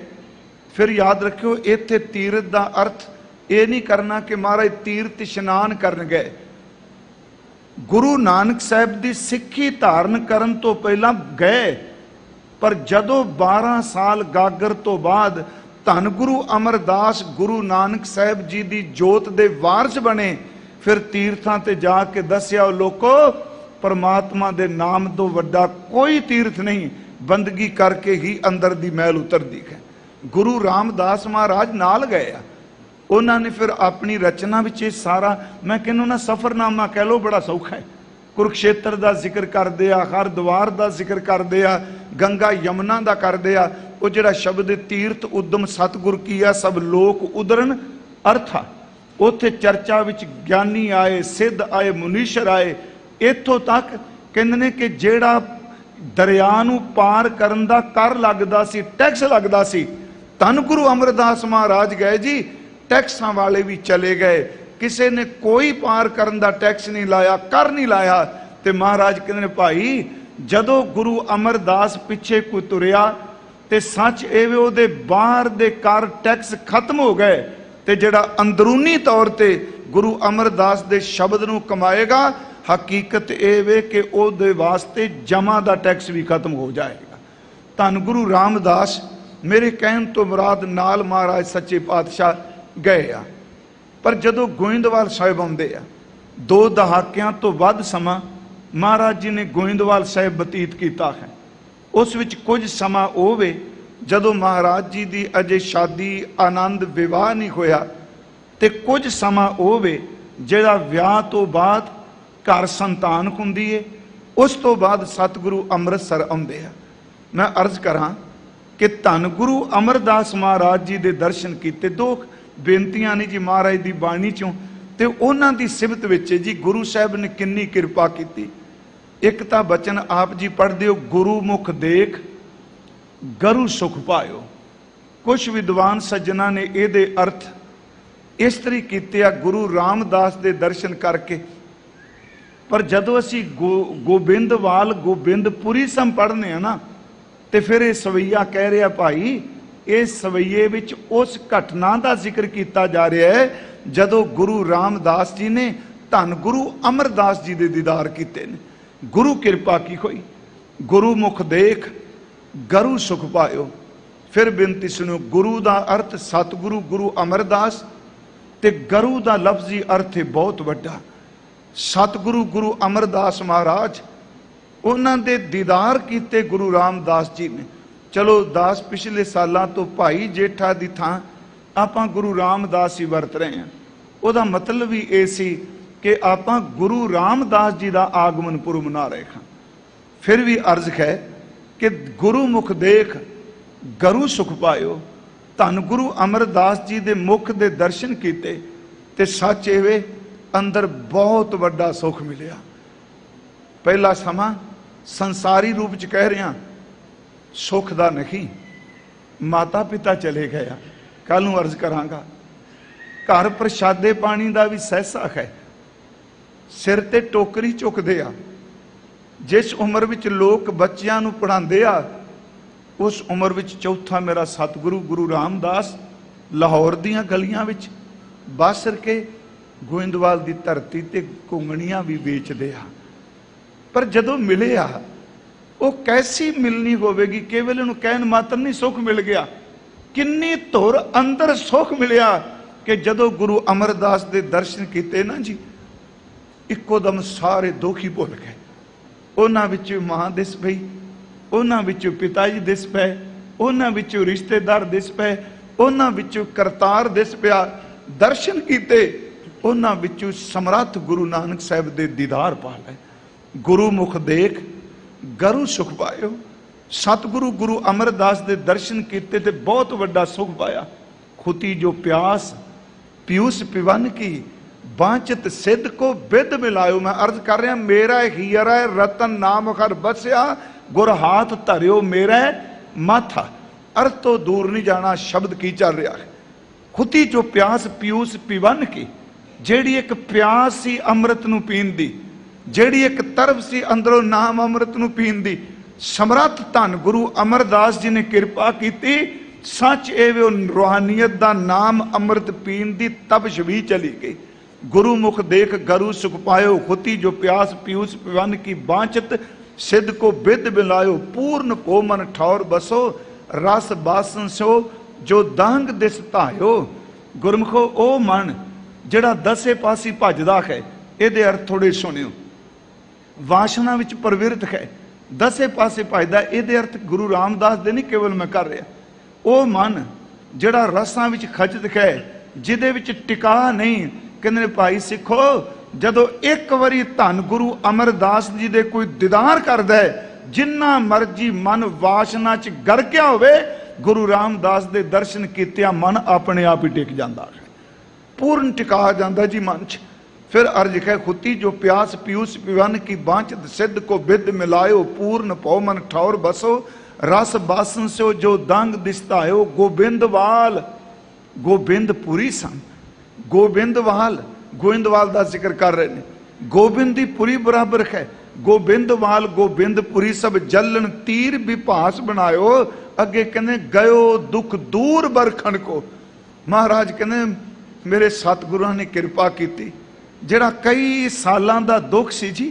फिर याद रखियो इत्थे तीर्थ दा अर्थ ये नहीं करना कि महाराज तीर्थ इशनान करन गए। गुरु नानक साहिब दी सिੱਖੀ धारण करन तो पहला गए, पर जदों 12 साल गागर तो बाद धन गुरु अमरदास गुरु नानक साहिब जी दी जोत दे वारस बने, फिर तीर्थां ते जाके दस्या लोको परमात्मा दे नाम तो वड्डा कोई तीर्थ नहीं, बंदगी करके ही अंदर दी मैल उतरदी है। गुरु रामदास महाराज नाल गए आ। उन्होंने फिर अपनी रचना विच सारा, मैं कहना ना सफरनामा कह लो, बड़ा सौखा है। कुरुक्षेत्र का जिक्र करते आ, हरद्वार का जिक्र करते आ, गंगा यमुना का करते आ। वो जिहड़ा शब्द तीर्थ उद्यम सतगुर की आ, सब लोक उदरन अर्थ आ। उत्थे चर्चा विच ज्ञानी आए, सिद्ध आए, मुनीश्वर आए। इत्थों तक कहंदे ने कि जिहड़ा दरिया नूं पार करन दा कर लगदा सी, टैक्स लगदा सी, धन गुरु अमरदास महाराज गए जी, टैक्सां वाले भी चले गए, किसी ने कोई पार करन दा टैक्स नहीं लाया, कर नहीं लाया। ते महाराज कहंदे ने भाई जदों गुरु अमरदास पिछे कोई तुरिया ते सच एवे उहदे बाहर दे कर टैक्स खत्म हो गए, ते जिहड़ा अंदरूनी तौर ते गुरु अमरदास दे शब्द नूं कमाएगा, हकीकत ये वे कि उहदे वास्ते जमा दा टैक्स भी खत्म हो जाएगा। धन गुरु रामदास मेरे कहन तो मुराद नाल महाराज सच्चे पातशाह गए आ। पर जदों गोइंदवाल साहिब आउंदे आ, 2 दहाकियां तो वध समा महाराज जी ने गोइंदवाल साहिब बतीत किया है। उस विच कुछ समा होवे जदों महाराज जी की अजे शादी आनंद विवाह नहीं होया, ते कुछ समा होवे जिहड़ा विआह तो बाद घर संतान हुंदी है, उस तो बाद सतगुरु अमृतसर आउंदे आ। मैं अर्ज करां कि धन गुरु अमरदास महाराज जी के दर्शन किए। 2 बेनतियां ने जी महाराज की बाणी चों, ते उन्हां दी सिफत विच जी गुरु साहब ने किन्नी किरपा की। एक तां बचन आप जी पढ़दे हो, गुरु मुख देख गरु सुख पायो। कुछ विद्वान सज्जना ने इहदे अर्थ इस तरी कीते आ, गुरु रामदास दे दर्शन करके। पर जदों असीं गोबिंदवाल गोबिंदपुरी सम पढ़ने आ ना, ते फिर ये सवैया कह रहा भाई, इस सवैये विच उस घटना का जिक्र किया जा रहा है जदों गुरु रामदास जी ने धन गुरु अमरदास जी के दीदार किए ने। गुरु किरपा की होई, गुरु मुख देख गरु सुख पायो। फिर बेनती सुनो, गुरु का अर्थ सतगुरु गुरु अमरदास, ते गरु का लफ्जी अर्थ है बहुत वड्डा। सतगुरु गुरु अमरदास महाराज उन्होंने दीदार किए गुरु रामदास जी ने। चलो दास पिछले सालों तो भाई जेठा की थां आपां गुरु रामदास ही वरत रहे हैं। उसका मतलब भी ये सी कि आपां गुरु रामदास जी का आगमन पुरब मना रहे हैं। फिर भी अर्ज है कि गुरु मुख देख गरु सुख पायो। धन गुरु अमरदास जी के मुख के दर्शन किए ते सच एवे अंदर बहुत वड्डा सुख मिलिया। पहला समा संसारी रूप च कह रहा सुख दा नहीं, माता पिता चले गया, कल नूं अर्ज करांगा। घर प्रशादे पानी का भी सहसा है, सिर ते टोकरी चुकदे आ। जिस उम्र विच लोग बच्चियां नूं पढ़ांदे आ, उस उम्र विच चौथा मेरा सतगुरु गुरु रामदास लाहौर दीयां गलियां विच बासर के गोइंदवाल दी धरती ते घुंगणियां भी बेचदे आ। पर जदों मिले आ, वो कैसी मिलनी होवेगी, केवल उन्हें कहन मात्र नहीं सुख मिल गया, किन्नी धुर अंदर सुख मिलिया कि जदों गुरु अमरदास दे दर्शन किए ना जी, इको दम सारे दुख ही भुल गए। उन्हां विचों मां दिस पई, उन्हां विचों पिता जी दिस पे, उन्हां विचों रिश्तेदार दिस पे, उन्हां विचों करतार दिस पिया। दर्शन किए उन्हां विचों समर्थ गुरु नानक साहिब दे दीदार पा लए। गुरु मुख देख गरु सुख पायो। सतगुरु गुरु अमरदास के दर्शन किए तो बहुत वड्डा सुख पाया। खुती जो प्यास पीयूष पिवन की बांचत सिद्ध को बिद मिलायो। मैं अर्ज कर रहा मेरा हीरा रतन नाम खर बसया गुर हाथ धरियो मेरा माथा। अर्थ तो दूर नहीं जाना, शब्द की चल रहा है। खुती जो प्यास पीयूष पिवन की, जेड़ी एक प्यास सी अमृत नूं पीण दी, जेड़ी एक तरफ सी अंदरों नाम अमृत नूं पीण दी, समर्थ धन गुरु अमरदास जी ने कृपा की। सच एवे रूहानियत दा नाम अमृत पीण दी तबश भी चली गई। गुरु मुख देख गरु सुख पायो। खुती जो प्यास पीयूष पिवन की बांचत सिद्ध को बिद मिलायो। पूर्ण को मन ठौर बसो रस बासन सो जो दंग दिस धायो। गुरमुखो ओ मन जिहड़ा दसे पासी भजदा है, इहदे अर्थ थोड़े सुनियो। वासना विच प्रवृत्त है, दसे पासे भजदा, इहदे अर्थ गुरु रामदास दे नहीं केवल मैं कर रहा। ओ मन जिहड़ा रसां विच खचत है, जिहदे विच टिका नहीं। कहंदे भाई सिखो जदों एक वारी धन गुरु अमरदास जी दे कोई दीदार करदा है, जिन्ना मर्जी मन वासना च गरकिया होवे, गुरु रामदास दे दर्शन कीतिया मन अपने आप ही टिक जाता है, पूर्ण टिका जाता जी मन च। फिर अर्ज है खुती जो प्यास पीयूष पिवन की बांचत सिद्ध को बिद मिलायो। पूर्ण पौ मन ठौर बसो रस बासन सो जो दंग दिसतायो। गोबिंदवाल गोबिंदपुरी सन। गोबिंदवाल गोविंदवाल का जिक्र कर रहे हैं। गोबिंद दी पुरी बराबर है। गोबिंदवाल गोबिंदपुरी सब जलन तीर विभास बनायो। अगे कहने गयो दुख दूर बरखन को। महाराज कहने मेरे सतगुरुओं ने कृपा की, जिहड़ा कई सालों का दुख सी जी,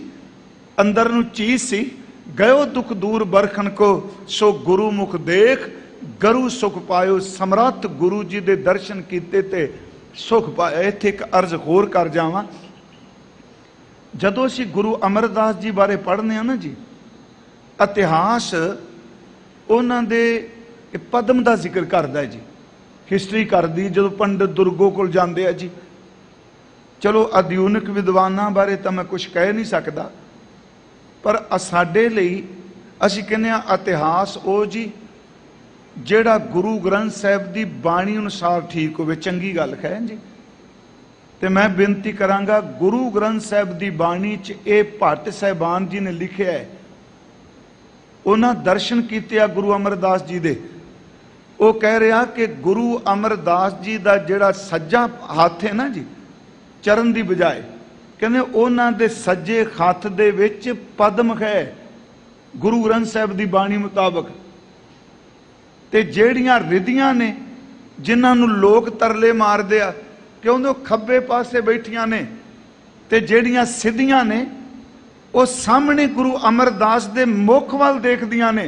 अंदर नूं चीज सी, गयो दुख दूर बरखन को। सो गुरु मुख देख गरु सुख पायो। समर्थ गुरु जी दे दर्शन कीते ते सुख पाया। इत्थे एक अर्ज होर कर जावां। जदों असीं गुरु अमरदास जी बारे पढ़ने ना जी, इतिहास उन्हां दे पद्म का जिक्र करदा है जी, हिस्टरी करदी। जदों पंडित दुर्गो कोल जांदे आ जी, चलो आधुनिक विद्वानां बारे तो मैं कुछ कह नहीं सकता, पर साडे लई असीं कहने इतिहास ओ जी जेड़ा गुरु ग्रंथ साहिब की बाणी अनुसार ठीक होवे, चंगी गल है जी। तो मैं बेनती करांगा, गुरु ग्रंथ साहिब की बाणी च ये भट्ट साहिबान जी ने लिखिया है, उन्हां दर्शन कीते गुरु अमरदास जी दे। वो कह रहा कि गुरु अमरदास जी का जिहड़ा सज्जा हथ है ना जी, चरण की बजाय, कहने उन्हां दे सज्जे हथ दे विच पद्म है गुरु ग्रंथ साहिब की बाणी मुताबक। ते जेड़ियां रिधियां ने जिन्हां नूं लोग तरले मारदे आ क्यों वो खब्बे पासे बैठियां ने, ते जेड़ियां सिद्धियां ने वो सामने गुरु अमरदास दे मुख वाल देखदियां ने।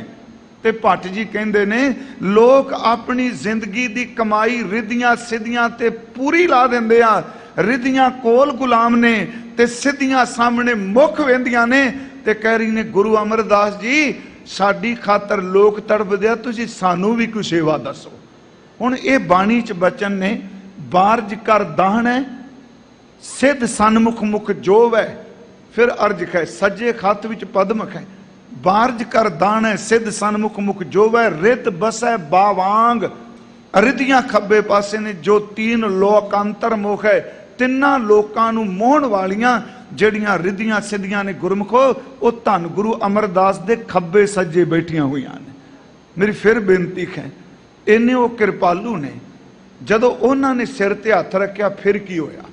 ते भट्ट जी कहंदे ने लोग अपनी जिंदगी दी कमाई रिधियां सिद्धियां ते पूरी ला दिंदे आ। रिधियां कोल गुलाम ने ते सिद्धियां सामने मुख वेंदियां ने। ते कह रही ने गुरु अमरदास जी साडी खातर लोग तड़पदे आ, तुसीं सानू भी कोई सेवा दसो। हुण ये बाणी च बचन ने बारज कर दाहण है सिद्ध सन्मुख मुख जोव है। फिर अर्ज है सज्जे खत विच पद्म है, बारज कर दान है सिद्ध सन्मुख मुख जोव है। रित बसै बावांग, रिधियां खब्बे पासे ने जो तीन लोकांतर मुख है, तिन्ना लोकां नूं मोहण वालियां जड़ियां रिधियां सिद्धियां ने गुरमुखो वो धन गुरु अमरदास दे खब्बे सज्जे बैठियां हुई ने। मेरी फिर बेनती है, इन्ने वो कृपालू ने, जदों उन्होंने सिर ते हथ रखिया फिर की होया?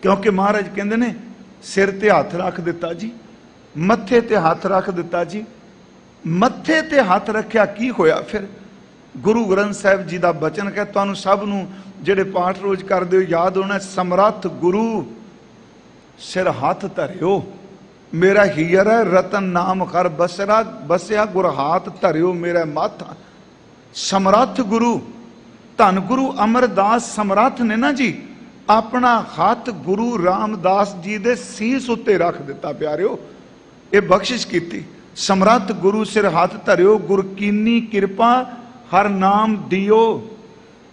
क्योंकि महाराज कहते ने सिर ते हथ रख दिता जी, मत्थे ते हथ रख दिता जी। मत्थे ते हथ रखिया की होया? फिर गुरु ग्रंथ साहिब जी का बचन है, तुहानू सब नूं जिहड़े पाठ रोज करदे हो याद होना, समर्थ गुरु सिर हाथ धरियो मेरा हीरा रतन नाम खर बसरा बसया गुर हाथ धरियो मेरा माथा। समर्थ गुरु धन गुरु अमरदास समर्थ ने ना जी, अपना हाथ गुरु रामदास जी दे सीस उत्ते रख दिता। प्यारियो ये बख्शिश की। समर्थ गुरु सिर हाथ धरियो गुर कीनी कृपा हर नाम दियो।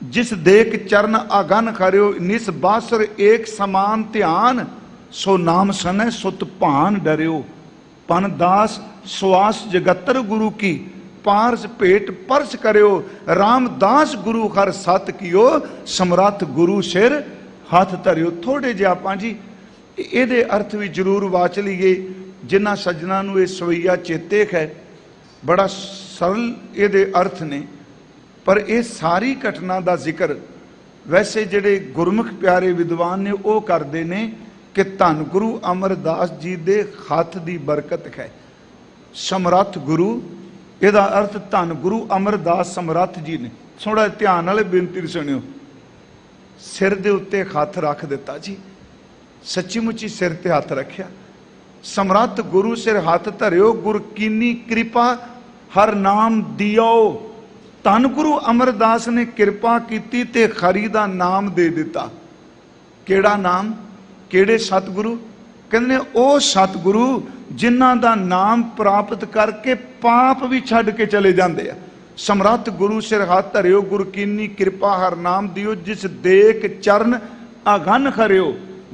जिस देख चरण आगन करियो निस बासर एक समान ध्यान। सो नाम सने सुत भान डरियो पन दास सुआस जगतर गुरु की, पारस भेट परस करियो, रामदास गुरु हर सत कियो, समरथ गुरु सिर हथ धरियो। थोड़े जे आपां जी ਇਹਦੇ अर्थ भी जरूर वाच लीए जिन्हां सज्जनां नूं ਇਹ ਸਵਈਆ चेते है। बड़ा सरल ਇਹਦੇ अर्थ ने, पर यह सारी घटना का जिक्र वैसे जिहड़े गुरमुख प्यारे विद्वान ने वो करते हैं कि धन गुरु अमरदास जी के हथ की बरकत है। समरथ गुरु, ਇਹਦਾ अर्थ धन गुरु अमरदास समरथ जी ने। थोड़ा ध्यान नाल बेनती सुनियो। सिर के उत्ते हथ रख दिता जी, सच्ची मुची सिर ते हथ रखिया। समरथ गुरु सिर हथ धरियो, गुर कीनी कृपा हर नाम दियो। धन गुरु अमरदास ने कृपा की ते खरी दा नाम दे दिता। केड़ा नाम, केड़े सतगुरु? कहते ओ सतगुरु जिन्हां दा नाम प्राप्त करके पाप भी छड्ड के चले जाते हैं। समरथ गुरु सिर हाथ धरियो, गुर कीनी कृपा हर नाम दियो, जिस देख चरण अगन खरियो।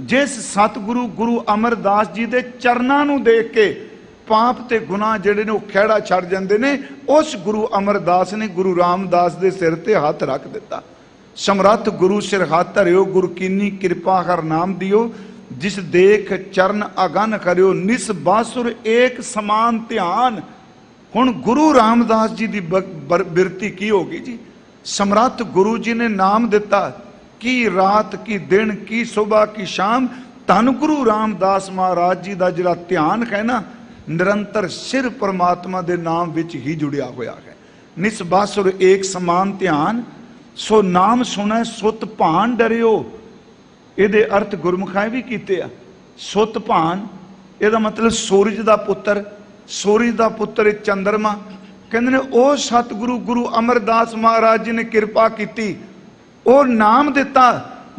जिस सतगुरु गुरु अमरदास जी के चरनां नूं देख के पाप ते गुनाह जिहड़े ने वो खैड़ा छड़ जांदे ने, उस गुरु अमरदास ने गुरु रामदास दे सिर ते हाथ रख दिता। समरथ गुरु सिर हाथ धरियो, गुर कीनी कृपा हर नाम दियो, जिस देख चरण अगन करियो, निस बासुर एक समान ध्यान। हुण गुरु रामदास जी की बिरती की होगी जी। समरथ गुरु जी ने नाम दिता, की रात की दिन की सुबह की शाम धन गुरु रामदास महाराज जी का जिहड़ा ध्यान है ना, निरंतर सिर परमात्मा के नाम विच ही जुड़िया होया है। निस बासुर एक समान ध्यान, सो नाम सुनै सुत भान डरियो। ਇਹਦੇ अर्थ गुरमुखाएं भी कीते आ। सुत भान ਇਹਦਾ मतलब सूरज का पुत्र, सूरज का पुत्र चंद्रमा। कहते ने ओ सतगुरु गुरु अमरदास महाराज जी ने कृपा की, और नाम दिता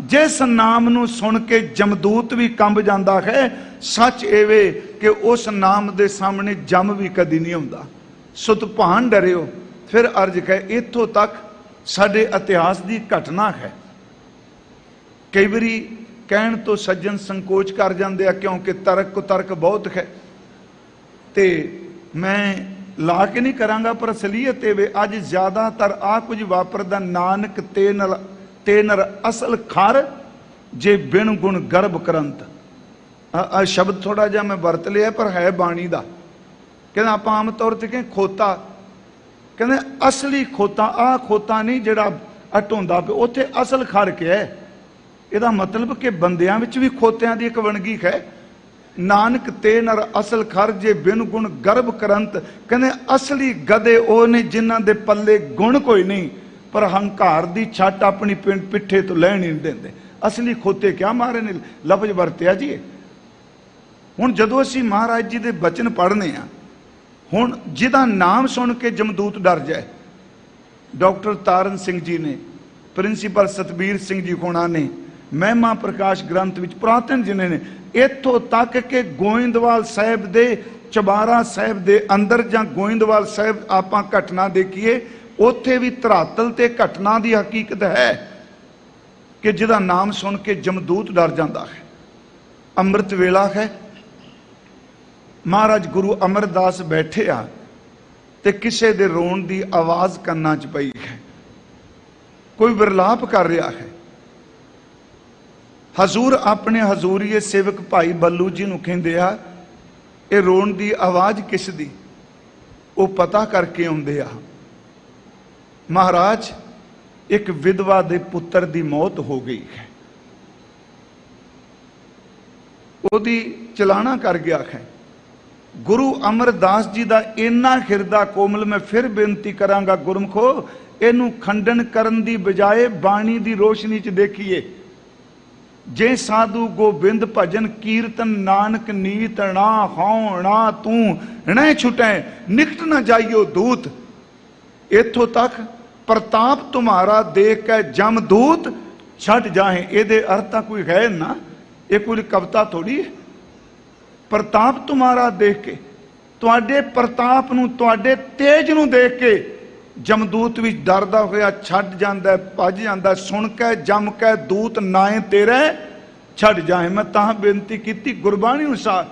जिस नाम नूं सुन के जमदूत भी कंब जाता है। सच एवे कि उस नाम के सामने जम भी कदी नहीं आउंदा। सुत भान डरियो। फिर अर्ज है, इत्थों तक साडे इतिहास की घटना है। कई बारी कहण तो सज्जन संकोच कर जाते हैं, क्योंकि तर्क कुतर्क बहुत है। तो मैं ला के नहीं करांगा, पर असलीयत ये अज ज़्यादातर आ कुछ वापरदा। नानक ते नर असल खर जे बिन गुण गर्भ करंत। शब्द थोड़ा जिहा मैं वरत लिया, पर है बाणी का। कहते आप आम तौर पर कहें खोता, कहते असली खोता आ खोता नहीं जिहड़ा हटोंदा पे, उत्थे असल खर के है। ਇਹਦਾ मतलब कि बंदियां विच भी खोतियां दी एक वणगी है। नानक ते नर असल खर जे बिन गुण गर्भ करंत। कहने असली गधे वो ने जिन्हां दे पल्ले गुण कोई नहीं, पर हंकार दी छट अपनी पिठे तो लैण नहीं देंदे। असली खोते क्या मारे ने लफज वरतिया जी। हुण जदों असीं महाराज जी दे बचन पढ़ने आ, हुण जिहदा नाम सुन के जमदूत डर जाए। डॉक्टर तारन सिंह जी ने, प्रिंसीपल सतबीर सिंह जी होना ने, महिमा प्रकाश ग्रंथ विच पुरातन जिन्हें ने, इत्थों तक के गोइंदवाल साहब दे चबारा साहब दे अंदर जां गोइंदवाल साहब आपां घटना देखिए, उत्थे भी धरातल ते घटना दी हकीकत है कि जिहदा नाम सुन के जमदूत डर जाता है। अमृत वेला है, महाराज गुरु अमरदास बैठे आ ते किसे दे रोण दी आवाज़ कन्नां च पई है। कोई विरलाप कर रहा है। हजूर अपने हजूरीए सेवक भाई बल्लू जी नूं कहंदे आ, ये रोण दी आवाज़ किस दी? वो पता करके आउंदे आ, महाराज एक विधवा दे पुत्र दी मौत हो गई है, ओदी चलाना कर गया है। गुरु अमरदास जी का इन्ना हिरदा कोमल, मैं फिर बेनती करांगा गुरमुखो, इनू खंडन करन दी बजाए बाणी दी रोशनी च देखिए। जे साधु गोबिंद भजन कीर्तन नानक नीत ना हौ ना तू न छुटै निकट न जाइयो दूत। इथों तक प्रताप तुम्हारा देख के जमदूत छट जाए। ये अर्थ कोई है ना, ये कोई कविता थोड़ी है। प्रताप तुम्हारा देख के, तुहाडे प्रताप नूं तुहाडे तेज नूं देख के जमदूत भी डरदा होया छड़ जांदा, भज जांदा। सुन के जम के दूत नाए तेरे छड़ जाए। मैं तां बेनती की गुरबाणी अनुसार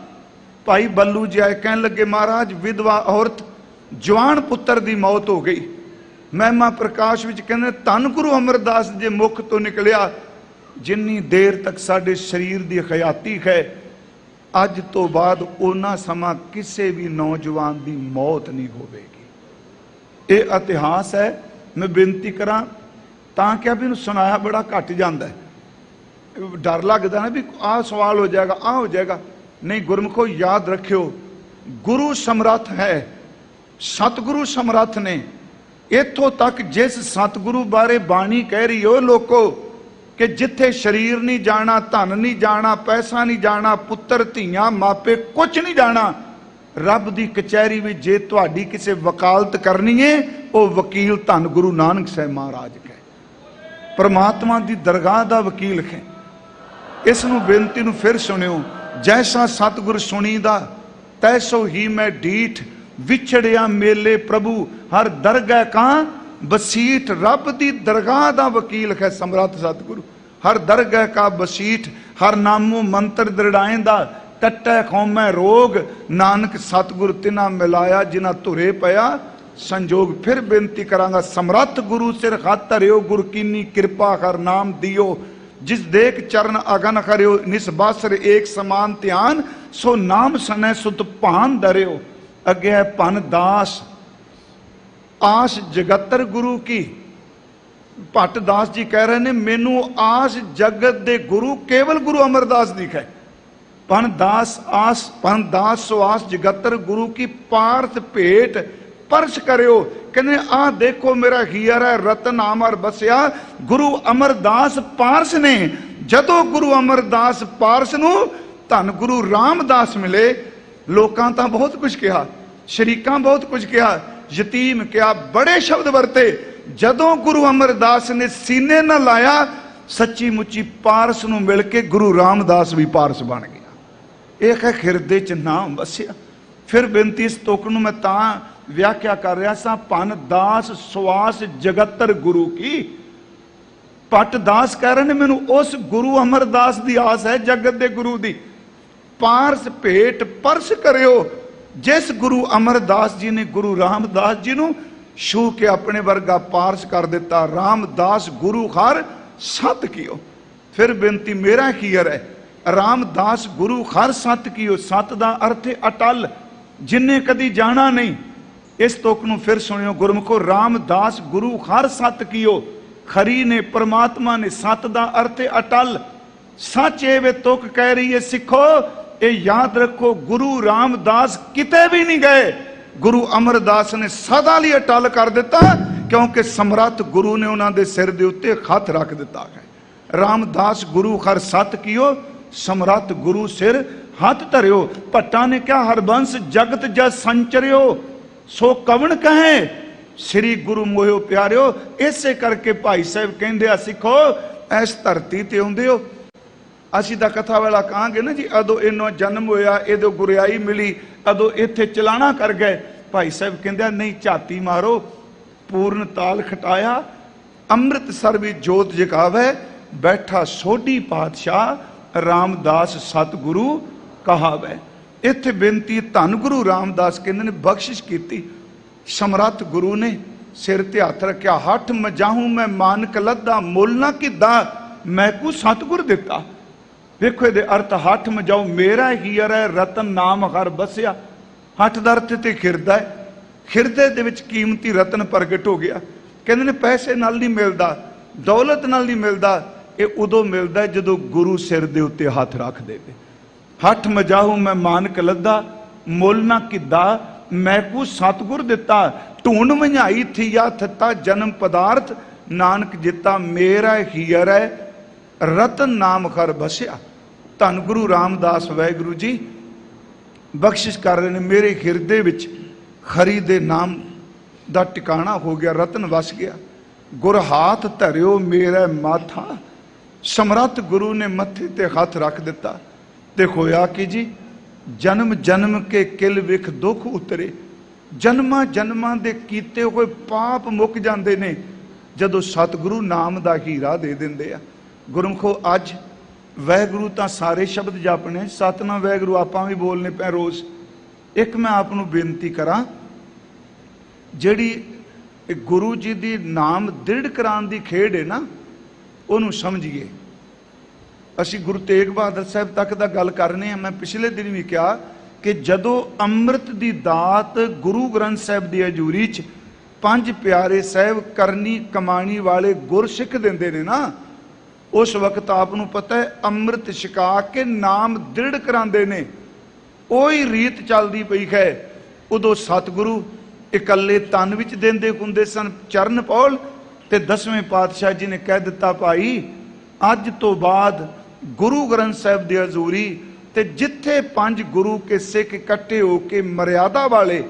भाई बल्लू जी आए, कहने लगे महाराज विधवा औरत जवान पुत्र की मौत हो गई। महिमा प्रकाश विच कहने धन गुरु अमरदास जे मुख तो निकलिया, जिन्नी देर तक साडे शरीर की हयाती है अज तो बाद उन्ना समा किसी भी नौजवान की मौत नहीं होगी। ये इतिहास है। मैं बेनती करा तां क्या भी सुनाया बड़ा घट जाता है, डर लगता ना भी आ सवाल हो जाएगा, आ हो जाएगा। नहीं गुरमुखो याद रखियो, गुरु समर्थ है, सतगुरु समर्थ ने। इथों तक जिस सतगुरु बारे बाणी कह रही हो लोगों कि जिथे शरीर नहीं जाना, धन नहीं जाना, पैसा नहीं जाना, पुत्र धियां मापे कुछ नहीं जाना, रब की कचहरी में जे तुहाडी किसी वकालत करनी है वो वकील धन गुरु नानक साहब महाराज है, परमात्मा की दरगाह का वकील है। इस बेनती नूं फिर सुनियो, जैसा सतगुर सुनीदा तैसो ही मैं डीठ, विछड़िया मेले प्रभु हर दरगाह का बसीठ। रब दी दरगाह दा वकील है समर्थ सतगुरु, हर दरगाह का बसीठ, हर नामो मंत्र दृढ़ाएंदा, टट्टा खौमै रोग, नानक सतगुरु तिना मिलाया, जिन्ना धुरे पया संजोग। फिर बेनती करांगा, समर्थ गुरु सिर हाथ धरियो, गुर कीनी कृपा कर नाम दियो, जिस देख चरण अगन करियो, निस्बासर एक समान ध्यान, सो नाम सनै सुत भान धरियो। अगे है पन दास आस जगतर गुरु की। भट्ट दास जी कह रहे ने मैनू आस जगत दे गुरु केवल गुरु अमरदास दी है। पन दास आस, पन दास सो आस जगतर गुरु की, पार्थ भेट परस करियो। कहने आ देखो मेरा हीरा है रतन अमर बसिया, गुरु अमरदास पारस ने। जदों गुरु अमरदास पारस नू धन गुरु रामदास मिले, लोकां तां बहुत कुछ कहा, शरीकां बहुत कुछ कहा, यतीम क्या बड़े शब्द वरते। जदों गुरु अमरदास ने सीने न लाया, सच्ची मुच्ची पारस नूं मिल के गुरु रामदास भी पारस बन गया। एक है हिरदे च नाम बसिया। फिर बेनती इस तुक नूं मैं तां व्याख्या कर रहा सा, पन दास सुआस जगतर गुरु की। भट्ट दास कह रहे ने मैनू उस गुरु अमरदास की आस है जगत दे गुरु दी। पारस भेट परस करियो, जिस गुरु अमरदास जी ने गुरु रामदास जी नू छू के अपने वर्गा पारस कर दिता। रामदास गुरु हर सत कियो। फिर बेनती मेरा कीयर है, रामदास गुरु हर सत कियो। सत दा अर्थ है अटल, जिन्हें कदी जाना नहीं। इस तुक नूं फिर सुनियो गुरमुखो, रामदास गुरु हर सत कियो। खरी ने परमात्मा ने, सत दा अर्थ है अटल। सच ए वे तुक कह रही है सिखो, ये याद रखो, गुरु रामदास किते भी नहीं गए, गुरु अमरदास ने सदा लिए अटल कर दिता, क्योंकि समर्थ गुरु ने उन्होंने सिर के उत्ते हथ रख दिता है। रामदास गुरु हर सत कियो, समर्थ गुरु सिर हाथ धरियो। भट्टा ने क्या हरबंस जगत जस संचरियो, सो कवन कहे श्री गुरु मोयो प्यारियो। इसे करके भाई साहब कहते सिखो, इस धरती ते आउंदे हो, असीं तां कथा वाला कहांगे ना जी, अदों इन्हों जन्म होया, इदों गुरियाई मिली, अदों इत्थे चलाना कर गए। भाई साहब कहते नहीं, झाती मारो, पूर्ण ताल खटाया, अमृतसर भी जोत जगावे, बैठा सोढ़ी पातशाह, रामदास सतगुरु कहावे। इत्थे बेनती धन गुरु रामदास कहते ने बख्शिश की। समर्थ गुरु ने सिर ते हथ रखिया, हठ मजाहू मैं मानक लद्दा, मुल ना किदा मैं को सतगुर दिता। देखो ये अर्थ, हठ मजाओ मेरा हीर है रतन नाम हर बसिया। हठ का अर्थ तो खिरदा है, खिरदे दे विच कीमती रतन प्रगट हो गया। कहते ने पैसे नाल नहीं मिलता, दौलत नाल नहीं मिलता, ये उदों मिलता है जदों गुरु सिर दे उत्ते हथ रख दे। हठ मजाहू मैं मानक लद्दा, मुल ना किदा मैं को सतगुर दिता। ढूंढ मंझाई थी या थता जन्म पदार्थ, नानक जिता मेरा हीर है रतन नाम हर बसिया। धन गुरु रामदास वाहिगुरु जी बख्शिश कर रहे हैं, मेरे हिरदे विच खरी दे नाम दा टिकाणा हो गया, रतन वस गया। गुर हाथ धरियो मेरा माथा, समर्थ गुरु ने मथे ते हाथ रख दिता। ते होया कि जी जन्म जन्म के किल विख दुख उतरे। जन्मां जन्मां दे कीते हुए पाप मुक जांदे ने जदों सतगुरु नाम दा हीरा दे दिंदे आ। गुरमुखो अज ਵਾਹਿਗੁਰੂ ਤਾਂ ਸਾਰੇ ਸ਼ਬਦ ਜਪਣੇ, ਸਤਨਾਮ ਵਾਹਿਗੁਰੂ ਆਪਾਂ ਵੀ ਬੋਲਨੇ ਪੈ ਰੋਜ਼। ਇੱਕ ਮੈਂ ਆਪ ਨੂੰ ਬੇਨਤੀ ਕਰਾਂ, ਜਿਹੜੀ ਗੁਰੂ ਜੀ ਦੀ ਨਾਮ ਦ੍ਰਿੜ ਕਰਾਉਣ ਦੀ ਖੇਡ ਹੈ ਨਾ, ਉਹਨੂੰ ਸਮਝੀਏ। ਅਸੀਂ ਗੁਰੂ ਤੇਗ ਬਹਾਦਰ ਸਾਹਿਬ ਤੱਕ ਦਾ ਗੱਲ ਕਰਨੇ ਆ। ਮੈਂ ਪਿਛਲੇ ਦਿਨ ਵੀ ਕਿਹਾ ਕਿ ਜਦੋਂ ਅੰਮ੍ਰਿਤ ਦੀ ਦਾਤ ਗੁਰੂ ਗ੍ਰੰਥ ਸਾਹਿਬ ਦੀ ਹਜ਼ੂਰੀ 'ਚ ਪੰਜ ਪਿਆਰੇ ਸਾਹਿਬ ਕਰਨੀ ਕਮਾਣੀ ਵਾਲੇ ਗੁਰਸਿੱਖ ਦਿੰਦੇ ਨੇ ਨਾ, ਉਸ ਵਕਤ ਆਪ ਨੂੰ ਪਤਾ ਹੈ ਅੰਮ੍ਰਿਤ ਛਕਾ ਕੇ ਨਾਮ ਦ੍ਰਿੜ ਕਰਾਉਂਦੇ ਨੇ। ਉਹੀ ਰੀਤ ਚੱਲਦੀ ਪਈ ਹੈ। ਉਦੋਂ ਸਤਿਗੁਰੂ ਇਕੱਲੇ ਤਨ ਵਿੱਚ ਦਿੰਦੇ ਹੁੰਦੇ ਸਨ ਚਰਨ ਪੌਲ, ਤੇ 10ਵੇਂ ਪਾਤਸ਼ਾਹ ਜੀ ਨੇ ਕਹਿ ਦਿੱਤਾ, ਭਾਈ ਅੱਜ ਤੋਂ ਬਾਅਦ ਗੁਰੂ ਗ੍ਰੰਥ ਸਾਹਿਬ ਦੀ ਹਜ਼ੂਰੀ ਤੇ ਜਿੱਥੇ ਪੰਜ ਗੁਰੂ ਕੇ ਸਿੱਖ ਇਕੱਠੇ ਹੋ ਕੇ ਮਰਿਆਦਾ ਵਾਲੇ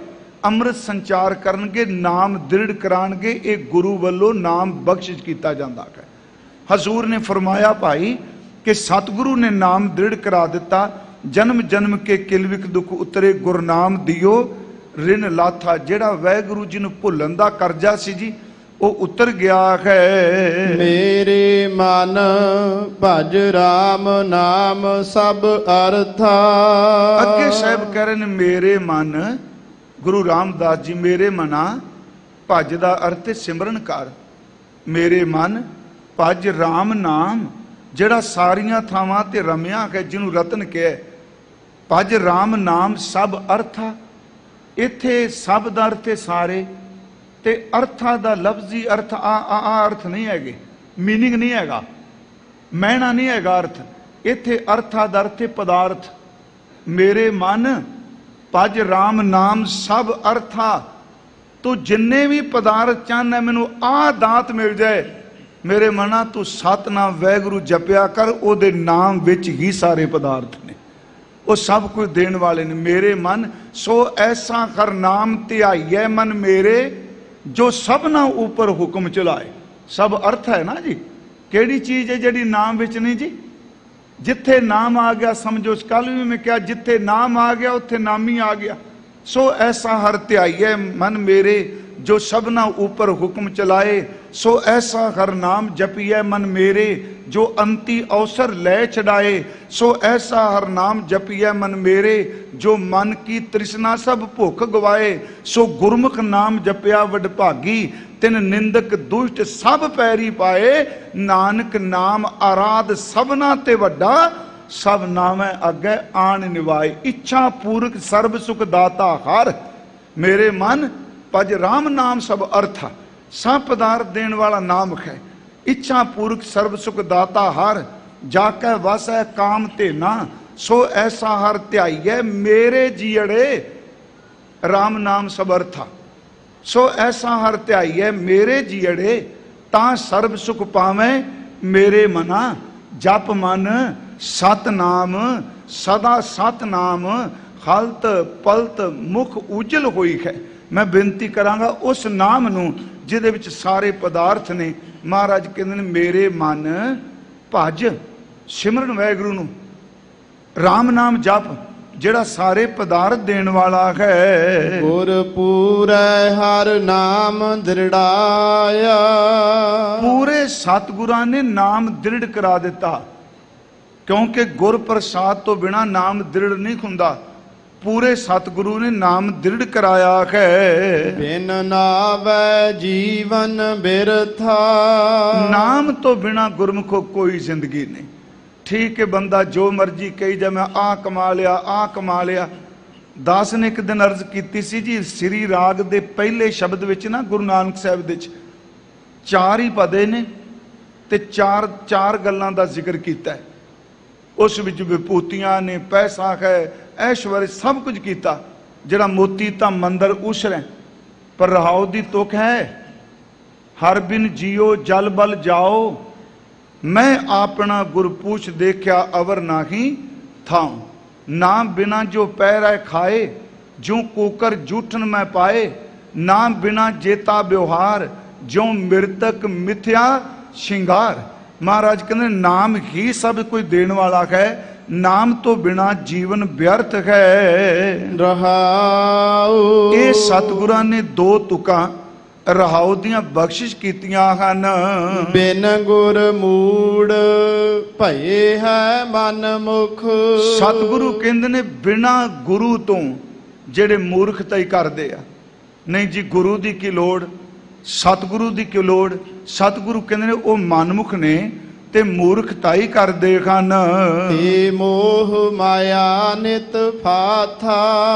ਅੰਮ੍ਰਿਤ ਸੰਚਾਰ ਕਰਨਗੇ, ਨਾਮ ਦ੍ਰਿੜ ਕਰਾਣਗੇ, ਇਹ ਗੁਰੂ ਵੱਲੋਂ ਨਾਮ ਬਖਸ਼ਿਸ਼ ਕੀਤਾ ਜਾਂਦਾ ਹੈ। ਹਜ਼ੂਰ ਨੇ ਫਰਮਾਇਆ ਭਾਈ ਕਿ ਸਤਿਗੁਰੂ ਨੇ ਨਾਮ ਦ੍ਰਿੜ ਕਰਾ ਦਿੱਤਾ, ਜਨਮ ਜਨਮ ਕੇ ਕਿਲਵਿਕ ਦੁੱਖ ਉਤਰੇ, ਗੁਰਨਾਮ ਦਿਓ ਰਿਨ ਲਾਥਾ। ਜਿਹੜਾ ਵਾਹਿਗੁਰੂ ਜੀ ਨੂੰ ਭੁੱਲਣ ਦਾ ਕਰਜ਼ਾ ਸੀ ਜੀ, ਉਹ ਉਤਰ ਗਿਆ ਹੈ। ਮੇਰੇ ਮਨ ਭਜ ਰਾਮ ਨਾਮ ਸਭ ਅਰਥਾ। ਅੱਗੇ ਸਾਹਿਬ ਕਹਿ ਰਹੇ ਨੇ, ਮੇਰੇ ਮਨ, ਗੁਰੂ ਰਾਮਦਾਸ ਜੀ, ਮੇਰੇ ਮਨਾ ਭਜ ਦਾ ਅਰਥ ਹੈ ਸਿਮਰਨ ਕਰ। ਮੇਰੇ ਮਨ ਭਜ ਰਾਮ ਨਾਮ, ਜਿਹੜਾ ਸਾਰੀਆਂ ਥਾਵਾਂ ਤੇ ਰਮਿਆ ਹੈ, ਜਿਹਨੂੰ ਰਤਨ ਕਿਹਾ। ਭਜ ਰਾਮ ਨਾਮ ਸਭ ਅਰਥਾ। ਇੱਥੇ ਸਭ ਦਾ ਅਰਥ ਹੈ ਸਾਰੇ, ਤੇ ਅਰਥਾਂ ਦਾ ਲਫ਼ਜ਼ੀ ਅਰਥ ਆ ਅਰਥ ਨਹੀਂ ਹੈਗੇ, ਮੀਨਿੰਗ ਨਹੀਂ ਹੈਗਾ, ਮਹਿਣਾ ਨਹੀਂ ਹੈਗਾ ਅਰਥ। ਇੱਥੇ ਅਰਥਾਂ ਦਾ ਅਰਥ ਹੈ ਪਦਾਰਥ। ਮੇਰੇ ਮਨ ਭਜ ਰਾਮ ਨਾਮ ਸਭ ਅਰਥਾ। ਤੂੰ ਜਿੰਨੇ ਵੀ ਪਦਾਰਥ ਚਾਹਨਾ ਮੈਨੂੰ ਆਹ ਦਾਤ ਮਿਲ ਜਾਏ, ਮੇਰੇ ਮਨਾ ਤੂੰ ਸਤਨਾਮ ਵਾਹਿਗੁਰੂ ਜਪਿਆ ਕਰ, ਉਹਦੇ ਨਾਮ ਵਿੱਚ ਹੀ ਸਾਰੇ ਪਦਾਰਥ ਨੇ, ਉਹ ਸਭ ਕੁਝ ਦੇਣ ਵਾਲੇ ਨੇ। ਮੇਰੇ ਮਨ ਸੋ ਐਸਾ ਕਰ ਨਾਮ ਧਿਆਈਐ ਮਨ ਮੇਰੇ, ਜੋ ਸਭਨਾ ਉੱਪਰ ਹੁਕਮ ਚਲਾਏ। ਸਭ ਅਰਥ ਹੈ ਨਾ ਜੀ। ਕਿਹੜੀ ਚੀਜ਼ ਹੈ ਜਿਹੜੀ ਨਾਮ ਵਿੱਚ ਨਹੀਂ ਜੀ? ਜਿੱਥੇ ਨਾਮ ਆ ਗਿਆ ਸਮਝੋ, ਕੱਲ ਵੀ ਮੈਂ ਕਿਹਾ, ਜਿੱਥੇ ਨਾਮ ਆ ਗਿਆ ਉੱਥੇ ਨਾਮੀ ਆ ਗਿਆ। ਸੋ ਐਸਾ ਹਰ ਧਿਆਈਐ ਮਨ ਮੇਰੇ, ਜੋ ਸਭਨਾ ਉੱਪਰ ਹੁਕਮ ਚਲਾਏ। ਸੋ ਐਸਾ ਹਰ ਨਾਮ ਜਪੀਐ ਮਨ ਮੇਰੇ, ਜੋ ਅੰਤੀ ਅਵਸਰ ਲੈ ਛਡਾਏ। ਸੋ ਐਸਾ ਹਰ ਨਾਮ ਜਪੀਐ ਮਨ ਮੇਰੇ, ਜੋ ਮਨ ਕੀ ਤ੍ਰਿਸ਼ਨਾ ਸਭ ਭੁੱਖ ਗਵਾਏ। ਸੋ ਗੁਰਮੁਖ ਨਾਮ ਜਪਿਆ ਵਡਭਾਗੀ, ਤਿਨ ਨਿੰਦਕ ਦੁਸ਼ਟ ਸਭ ਪੈਰੀ ਪਾਏ। ਨਾਨਕ ਨਾਮ ਆਰਾਧ ਸਭਨਾ ਤੇ ਵੱਡਾ, ਸਭ ਨਾਮੈ ਅੱਗੇ ਆਣ ਨਿਵਾਏ। ਇੱਛਾ ਪੂਰਕ ਸਰਬ ਸੁਖ ਦਾਤਾ ਹਰ, ਮੇਰੇ ਮਨ ਭਜ ਰਾਮ ਨਾਮ ਸਭ ਅਰਥਾ। ਸਭ ਪਦਾਰਥ ਦੇਣ ਵਾਲਾ ਨਾਮ ਹੈ। ਇੱਛਾ ਪੂਰਕ ਸਰਬ ਸੁਖ ਦਾਤਾ ਹਰ, ਜਾ ਕੇ ਵਸੈ ਕਾਮ ਤੇ ਨਾ। ਸੋ ਐਸਾ ਹਰ ਧਿਆਈਐ ਮੇਰੇ ਜੀੜੇ, ਰਾਮ ਨਾਮ ਸਭ ਅਰਥਾ। ਸੋ ਐਸਾ ਹਰ ਧਿਆਈਐ ਮੇਰੇ ਜੀੜੇ, ਤਾਂ ਸਰਬ ਸੁਖ ਪਾਵੇਂ ਮੇਰੇ ਮਨਾ। ਜਪ ਮਨ ਸਤਨਾਮ ਸਦਾ ਸਤਨਾਮ, ਹਲਤ ਪਲਤ ਮੁਖ ਉਜਲ ਹੋਈ ਹੈ। ਮੈਂ ਬੇਨਤੀ ਕਰਾਂਗਾ ਉਸ ਨਾਮ ਨੂੰ ਜਿਹਦੇ ਵਿੱਚ ਸਾਰੇ ਪਦਾਰਥ ਨੇ। ਮਹਾਰਾਜ ਕਹਿੰਦੇ ਨੇ, ਮੇਰੇ ਮਨ ਭਜ, ਸਿਮਰਨ ਵਾਹਿਗੁਰੂ ਨੂੰ, ਰਾਮ ਨਾਮ ਜਪ, ਜਿਹੜਾ ਸਾਰੇ ਪਦਾਰਥ ਦੇਣ ਵਾਲਾ ਹੈ। ਗੁਰ ਪੂਰੈ ਹਰ ਨਾਮ ਦ੍ਰਿੜਾਇਆ। ਪੂਰੇ ਸਤਿਗੁਰਾਂ ਨੇ ਨਾਮ ਦ੍ਰਿੜ ਕਰਾ ਦਿੱਤਾ, ਕਿਉਂਕਿ ਗੁਰ ਪ੍ਰਸਾਦ ਤੋਂ ਬਿਨਾ ਨਾਮ ਦ੍ਰਿੜ ਨਹੀਂ ਹੁੰਦਾ। ਪੂਰੇ ਸਤਿਗੁਰੂ ਨੇ ਨਾਮ ਦ੍ਰਿੜ ਕਰਾਇਆ ਹੈ। ਬਿਨ ਨਾਵੈ ਜੀਵਨ ਬਿਰਥਾ। ਨਾਮ ਤੋਂ ਬਿਨਾ ਗੁਰਮੁਖੋ ਕੋਈ ਜ਼ਿੰਦਗੀ ਨਹੀਂ। ਠੀਕ ਹੈ, ਬੰਦਾ ਜੋ ਮਰਜੀ ਕਹੀ ਜਾ, ਮੈਂ ਆਹ ਕਮਾ ਲਿਆ, ਆਹ ਕਮਾ ਲਿਆ। ਦਾਸ ਨੇ ਇੱਕ ਦਿਨ ਅਰਜ਼ ਕੀਤੀ ਸੀ ਜੀ, ਸ੍ਰੀ ਰਾਗ ਦੇ ਪਹਿਲੇ ਸ਼ਬਦ ਵਿੱਚ ਨਾ, ਗੁਰੂ ਨਾਨਕ ਸਾਹਿਬ ਦੇ ਵਿੱਚ 4 ਹੀ ਪਦੇ ਨੇ ਤੇ ਚਾਰ ਗੱਲਾਂ ਦਾ ਜ਼ਿਕਰ ਕੀਤਾ। ਉਸ ਵਿੱਚ ਵਿਭੂਤੀਆਂ ਨੇ, ਪੈਸਾ ਹੈ, ਐਸ਼ਵਰ, ਸਭ ਕੁਝ ਕੀਤਾ। ਜਿਹੜਾ ਮੋਤੀ ਤਾਂ ਮੰਦਰ ਉਸਰੈ, ਪਰ ਰਹਾਉ ਦੀ ਤੁਕ ਹੈ। ਹਰ ਬਿਨ ਜੀਓ ਜਲ ਬਲ ਜਾਓ, ਮੈਂ ਆਪਣਾ ਗੁਰ ਪੂਛ ਦੇਖਿਆ ਅਵਰ ਨਾਹੀ ਥਾਉ। ਨਾਮ ਬਿਨਾ ਜੋ ਪੈਰੈ ਖਾਏ, ਜੋ ਕੋਕਰ ਜੂਠਨ ਮੈਂ ਪਾਏ। ਨਾਮ ਬਿਨਾ ਜੇਤਾ ਵਿਵਹਾਰ, ਜੋ ਮਿਰਤਕ ਮਿਥਿਆ ਸ਼ਿੰਗਾਰ। ਮਹਾਰਾਜ ਕਹਿੰਦੇ ਨਾਮ ਹੀ ਸਭ ਕੁਝ ਦੇਣ ਵਾਲਾ ਹੈ। ਨਾਮ ਤੋਂ ਬਿਨਾ ਜੀਵਨ ਵਿਅਰਥ ਹੈ। ਰਹਾਉ। ਇਹ ਸਤਿਗੁਰਾਂ ਨੇ 2 ਤੁਕਾਂ ਰਹਾਉ ਦੀਆਂ ਬਖਸ਼ਿਸ਼ ਕੀਤੀਆਂ ਹਨ। ਬਿਨ ਗੁਰ ਮੂੜ ਭਏ ਹੈ ਮਨ ਮੁਖ। ਸਤਿਗੁਰੂ ਕਹਿੰਦੇ ਨੇ ਬਿਨਾ ਗੁਰੂ ਤੋਂ ਜਿਹੜੇ ਮੂਰਖਤਾ ਹੀ ਕਰਦੇ ਆ। ਨਹੀਂ ਜੀ, ਗੁਰੂ ਦੀ ਕੀ ਲੋੜ, ਸਤਿਗੁਰੂ ਦੀ ਕੀ ਲੋੜ। ਸਤਿਗੁਰੂ ਕਹਿੰਦੇ ਨੇ ਉਹ ਮਨਮੁਖ ਨੇ ਤੇ ਮੂਰਖਤਾ ਹੀ ਕਰਦੇ ਹਨ। ਤੇ ਮੋਹ ਮਾਇਆ ਨਿਤ ਫਾਥਾ।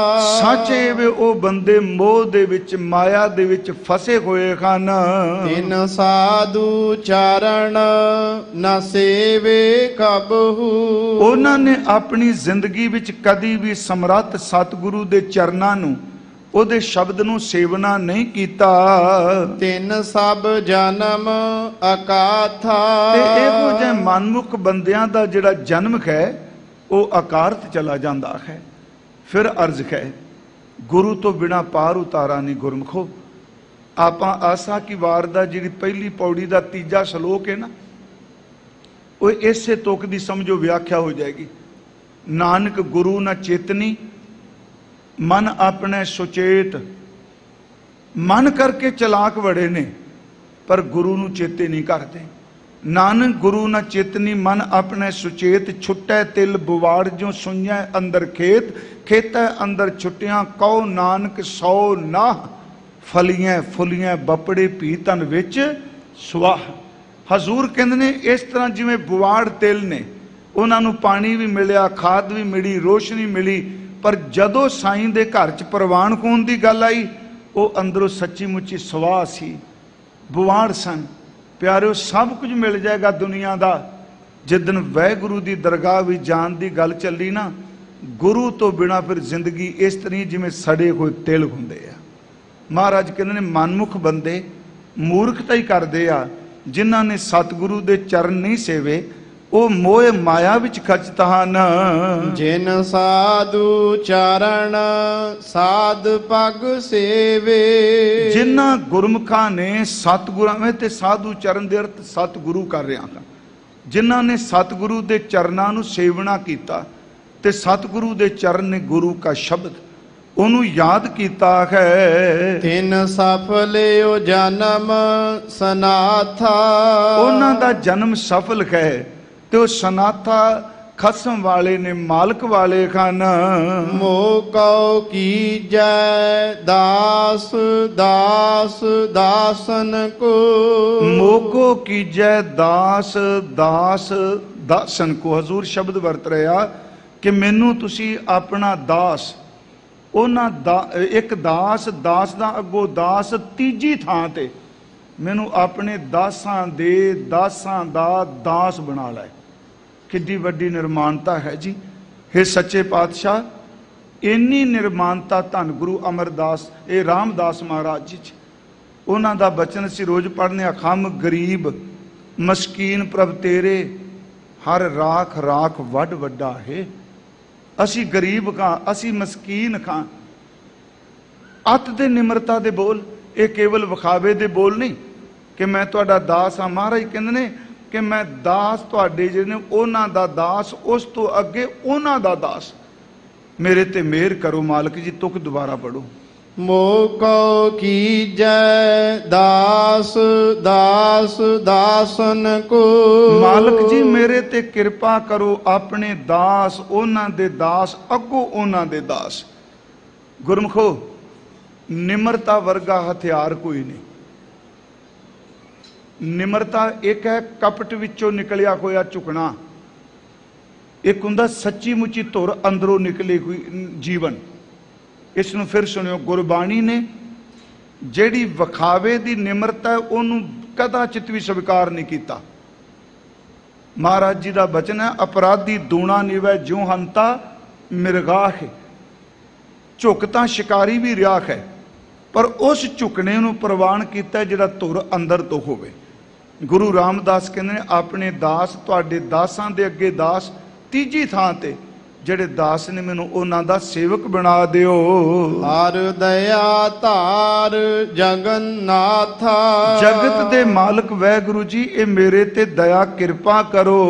ਸੱਚ ਇਹ ਵੇ ਉਹ ਬੰਦੇ ਮੋਹ ਦੇ ਵਿੱਚ, ਮਾਇਆ ਦੇ ਵਿੱਚ ਫਸੇ ਹੋਏ ਹਨ। ਤਿਨ ਸਾਧੂ ਚਾਰਣ ਨ ਸੇਵੇ ਕਬਹੂ। ਉਹਨਾਂ ਨੇ ਆਪਣੀ ਜ਼ਿੰਦਗੀ ਵਿੱਚ ਕਦੀ ਵੀ ਸਮਰੱਥ ਸਤਿਗੁਰੂ ਦੇ ਚਰਨਾਂ ਨੂੰ, ਉਹਦੇ ਸ਼ਬਦ ਨੂੰ ਸੇਵਨਾ ਨਹੀਂ ਕੀਤਾ। ਤਿੰਨ ਸਭ ਜਨਮ ਅਕਾਥਾ। ਤੇ ਇਹੋ ਜਿਹੇ ਮਨਮੁਖ ਬੰਦਿਆਂ ਦਾ ਜਿਹੜਾ ਜਨਮ ਹੈ ਉਹ ਅਕਾਰਤ ਚਲਾ ਜਾਂਦਾ ਹੈ। ਫਿਰ ਅਰਜ਼ ਹੈ, ਗੁਰੂ ਤੋਂ ਬਿਨਾ ਪਾਰ ਉਤਾਰਾ ਨਹੀਂ ਗੁਰਮਖੋ। ਆਪਾਂ ਆਸਾ ਕੀ ਵਾਰ ਦਾ ਜਿਹੜੀ ਪਹਿਲੀ ਪੌੜੀ ਦਾ ਤੀਜਾ ਸ਼ਲੋਕ ਹੈ ਨਾ, ਉਹ ਇਸੇ ਤੁਕ ਦੀ ਸਮਝੋ ਵਿਆਖਿਆ ਹੋ ਜਾਏਗੀ। ਨਾਨਕ ਗੁਰੂ ਨਾ ਚੇਤਨੀ, ਮਨ ਆਪਣੇ ਸੁਚੇਤ। ਮਨ ਕਰਕੇ ਚਲਾਕ ਬੜੇ ਨੇ ਪਰ ਗੁਰੂ ਨੂੰ ਚੇਤੇ ਨਹੀਂ ਕਰਦੇ। ਨਾਨਕ ਗੁਰੂ ਨਾ ਚੇਤਨੀ, ਮਨ ਆਪਣੇ ਸੁਚੇਤ। ਛੁੱਟੈ ਤਿਲ ਬੁਵਾੜ ਜੋ ਸੁਣਿਆ ਅੰਦਰ ਖੇਤ। ਖੇਤੈ ਅੰਦਰ ਛੁੱਟਿਆਂ ਕਉ ਨਾਨਕ ਸੌ ਨਾਹ। ਫਲੀਆਂ ਫੁਲੀਆਂ ਬਪੜੇ ਭੀ ਤਨ ਵਿੱਚ ਸੁਆਹ। ਹਜ਼ੂਰ ਕਹਿੰਦੇ ਨੇ ਇਸ ਤਰ੍ਹਾਂ ਜਿਵੇਂ ਬੁਵਾੜ ਤਿਲ ਨੇ, ਉਹਨਾਂ ਨੂੰ ਪਾਣੀ ਵੀ ਮਿਲਿਆ, ਖਾਦ ਵੀ ਮਿਲੀ, ਰੋਸ਼ਨੀ ਮਿਲੀ, ਪਰ ਜਦੋਂ ਸਾਈਂ ਦੇ ਘਰ 'ਚ ਪ੍ਰਵਾਨ ਖੂਨ ਦੀ ਗੱਲ ਆਈ, ਉਹ ਅੰਦਰੋਂ ਸੱਚੀ ਮੁੱਚੀ ਸਵਾਹ ਸੀ, ਬੁਵਾੜ ਸਨ। ਪਿਆਰਿਓ, ਸਭ ਕੁਝ ਮਿਲ ਜਾਏਗਾ ਦੁਨੀਆ ਦਾ। ਜਿੱਦਣ ਵਾਹਿਗੁਰੂ ਦੀ ਦਰਗਾਹ ਵੀ ਜਾਣ ਦੀ ਗੱਲ ਚੱਲੀ ਨਾ, ਗੁਰੂ ਤੋਂ ਬਿਨਾਂ ਫਿਰ ਜ਼ਿੰਦਗੀ ਇਸ ਤਰ੍ਹਾਂ ਜਿਵੇਂ ਸੜੇ ਹੋਏ ਤਿਲ ਹੁੰਦੇ ਆ। ਮਹਾਰਾਜ ਕਹਿੰਦੇ ਨੇ ਮਨਮੁਖ ਬੰਦੇ ਮੂਰਖਤਾ ਹੀ ਕਰਦੇ ਆ। ਜਿਨ੍ਹਾਂ ਨੇ ਸਤਿਗੁਰੂ ਦੇ ਚਰਨ ਨਹੀਂ ਸੇਵੇ, ਉਹ ਮੋਹ ਮਾਇਆ ਵਿੱਚ ਖਚਤ ਹਨ। ਜਿਨ ਸਾਧੂ ਚਾਰਣ ਸਾਧ ਪਗ ਸੇਵੇ। ਜਿਨ੍ਹਾਂ ਗੁਰਮੁਖਾਂ ਨੇ ਸਤਿਗੁਰਾਂ ਵਿੱਚ, ਤੇ ਸਾਧੂ ਚਰਨ ਦੇ ਅਰਥ ਸਤਿਗੁਰੂ ਕਰ ਰਿਹਾ ਹਾਂ, ਜਿਨ੍ਹਾਂ ਨੇ ਸਤਿਗੁਰੂ ਦੇ ਚਰਨਾਂ ਨੂੰ ਸੇਵਨਾ ਕੀਤਾ ਤੇ ਸਤਿਗੁਰੂ ਦੇ ਚਰਨ ਨੇ ਗੁਰੂ ਕਾ ਸ਼ਬਦ ਉਹਨੂੰ ਯਾਦ ਕੀਤਾ ਹੈ। ਤਿਨ ਸਫਲਿਓ ਜਨਮ ਸਨਾਥਾ। ਉਹਨਾਂ ਦਾ ਜਨਮ ਸਫਲ ਹੈ ਤੇ ਉਹ ਸਨਾਥਾ ਖਸਮ ਵਾਲੇ ਨੇ, ਮਾਲਕ ਵਾਲੇ ਹਨ। ਮੋਹ ਕਉ ਕੀਜੈ ਦਾਸ ਦਾਸ ਦਾਸਨ ਕੋ। ਮੋਕੋ ਕੀਜੈ ਦਾਸ ਦਾਸ ਦਾਸਨ ਕੋ। ਹਜ਼ੂਰ ਸ਼ਬਦ ਵਰਤ ਰਿਹਾ ਕਿ ਮੈਨੂੰ ਤੁਸੀਂ ਆਪਣਾ ਦਾਸ, ਉਹਨਾਂ ਦਾ ਇੱਕ ਦਾਸ, ਦਾਸ ਦਾ ਅੱਗੋਂ ਦਾਸ ਤੀਜੀ ਥਾਂ ਤੇ, ਮੈਨੂੰ ਆਪਣੇ ਦਾਸਾਂ ਦਾ ਦਾਸ ਬਣਾ ਲੈ। ਕਿੱਡੀ ਵੱਡੀ ਨਿਰਮਾਨਤਾ ਹੈ ਜੀ। ਇਹ ਸੱਚੇ ਪਾਤਸ਼ਾਹ, ਇੰਨੀ ਨਿਰਮਾਨਤਾ ਧੰਨ ਗੁਰੂ ਅਮਰਦਾਸ, ਇਹ ਰਾਮਦਾਸ ਮਹਾਰਾਜ ਜੀ 'ਚ। ਉਹਨਾਂ ਦਾ ਬਚਨ ਅਸੀਂ ਰੋਜ਼ ਪੜ੍ਹਨੇ ਆ, ਖੰਮ ਗਰੀਬ ਮਸਕੀਨ ਪ੍ਰਭ ਤੇਰੇ, ਹਰ ਰਾਖ ਰਾਖ ਵੱਡ ਵੱਡਾ ਹੈ। ਅਸੀਂ ਗਰੀਬ ਖਾਂ, ਅਸੀਂ ਮਸਕੀਨ ਖਾਂ। ਅੱਤ ਦੇ ਨਿਮਰਤਾ ਦੇ ਬੋਲ, ਇਹ ਕੇਵਲ ਵਿਖਾਵੇ ਦੇ ਬੋਲ ਨਹੀਂ ਕਿ ਮੈਂ ਤੁਹਾਡਾ ਦਾਸ ਹਾਂ। ਮਹਾਰਾਜ ਕਹਿੰਦੇ ਨੇ ਕਿ ਮੈਂ ਦਾਸ ਤੁਹਾਡੇ ਜਿਹੜੇ ਨੇ ਉਹਨਾਂ ਦਾ ਦਾਸ, ਉਸ ਤੋਂ ਅੱਗੇ ਉਹਨਾਂ ਦਾ ਦਾਸ। ਮੇਰੇ ਤੇ ਮਿਹਰ ਕਰੋ ਮਾਲਕ ਜੀ। ਤੁਕ ਦੁਬਾਰਾ ਪੜੋ। ਮੋਹ ਕਉ ਕੀਜੈ ਦਾਸ ਦਾਸ ਦਾਸਨ ਕੋ। ਮਾਲਕ ਜੀ ਮੇਰੇ ਤੇ ਕਿਰਪਾ ਕਰੋ, ਆਪਣੇ ਦਾਸ, ਉਹਨਾਂ ਦੇ ਦਾਸ, ਅੱਗੋਂ ਉਹਨਾਂ ਦੇ ਦਾਸ। ਗੁਰਮਖੋ, ਨਿਮਰਤਾ ਵਰਗਾ ਹਥਿਆਰ ਕੋਈ ਨਹੀਂ। ਨਿਮਰਤਾ ਇੱਕ ਹੈ ਕਪਟ ਵਿੱਚੋਂ ਨਿਕਲਿਆ ਹੋਇਆ ਝੁਕਣਾ, ਇੱਕ ਹੁੰਦਾ ਸੱਚੀ ਮੁੱਚੀ ਧੁਰ ਅੰਦਰੋਂ ਨਿਕਲੇ ਹੋਈ ਜੀਵਨ। ਇਸ ਨੂੰ ਫਿਰ ਸੁਣਿਓ, ਗੁਰਬਾਣੀ ਨੇ ਜਿਹੜੀ ਵਿਖਾਵੇ ਦੀ ਨਿਮਰਤਾ ਉਹਨੂੰ ਕਦਾਚਿਤ ਵੀ ਸਵੀਕਾਰ ਨਹੀਂ ਕੀਤਾ। ਮਹਾਰਾਜ ਜੀ ਦਾ ਬਚਨ ਹੈ, ਅਪਰਾਧੀ ਦੂਣਾ ਨਿਵੈ ਜਿਉ ਹੰਤਾ ਮਿਰਗਾਹ। ਝੁਕ ਤਾਂ ਸ਼ਿਕਾਰੀ ਵੀ ਰਿਹਾ ਹੈ, ਪਰ ਉਸ ਝੁਕਣੇ ਨੂੰ ਪ੍ਰਵਾਨ ਕੀਤਾ ਜਿਹੜਾ ਧੁਰ ਅੰਦਰ ਤੋਂ ਹੋਵੇ। ਗੁਰੂ ਰਾਮਦਾਸ ਕਹਿੰਦੇ ਨੇ ਆਪਣੇ ਦਾਸ, ਤੁਹਾਡੇ ਦਾਸਾਂ ਦੇ ਅੱਗੇ ਦਾਸ, ਤੀਜੀ ਥਾਂ ਤੇ ਜਿਹੜੇ ਦਾਸ ਨੇ ਮੈਨੂੰ ਉਹਨਾਂ ਦਾ ਸੇਵਕ ਬਣਾ ਦਿਓ। ਹਰ ਦਇਆ ਧਾਰ ਜਗਨਨਾਥਾ। ਜਗਤ ਦੇ ਮਾਲਕ ਵਾਹਿਗੁਰੂ ਜੀ, ਇਹ ਮੇਰੇ ਤੇ ਦਇਆ ਕਿਰਪਾ ਕਰੋ।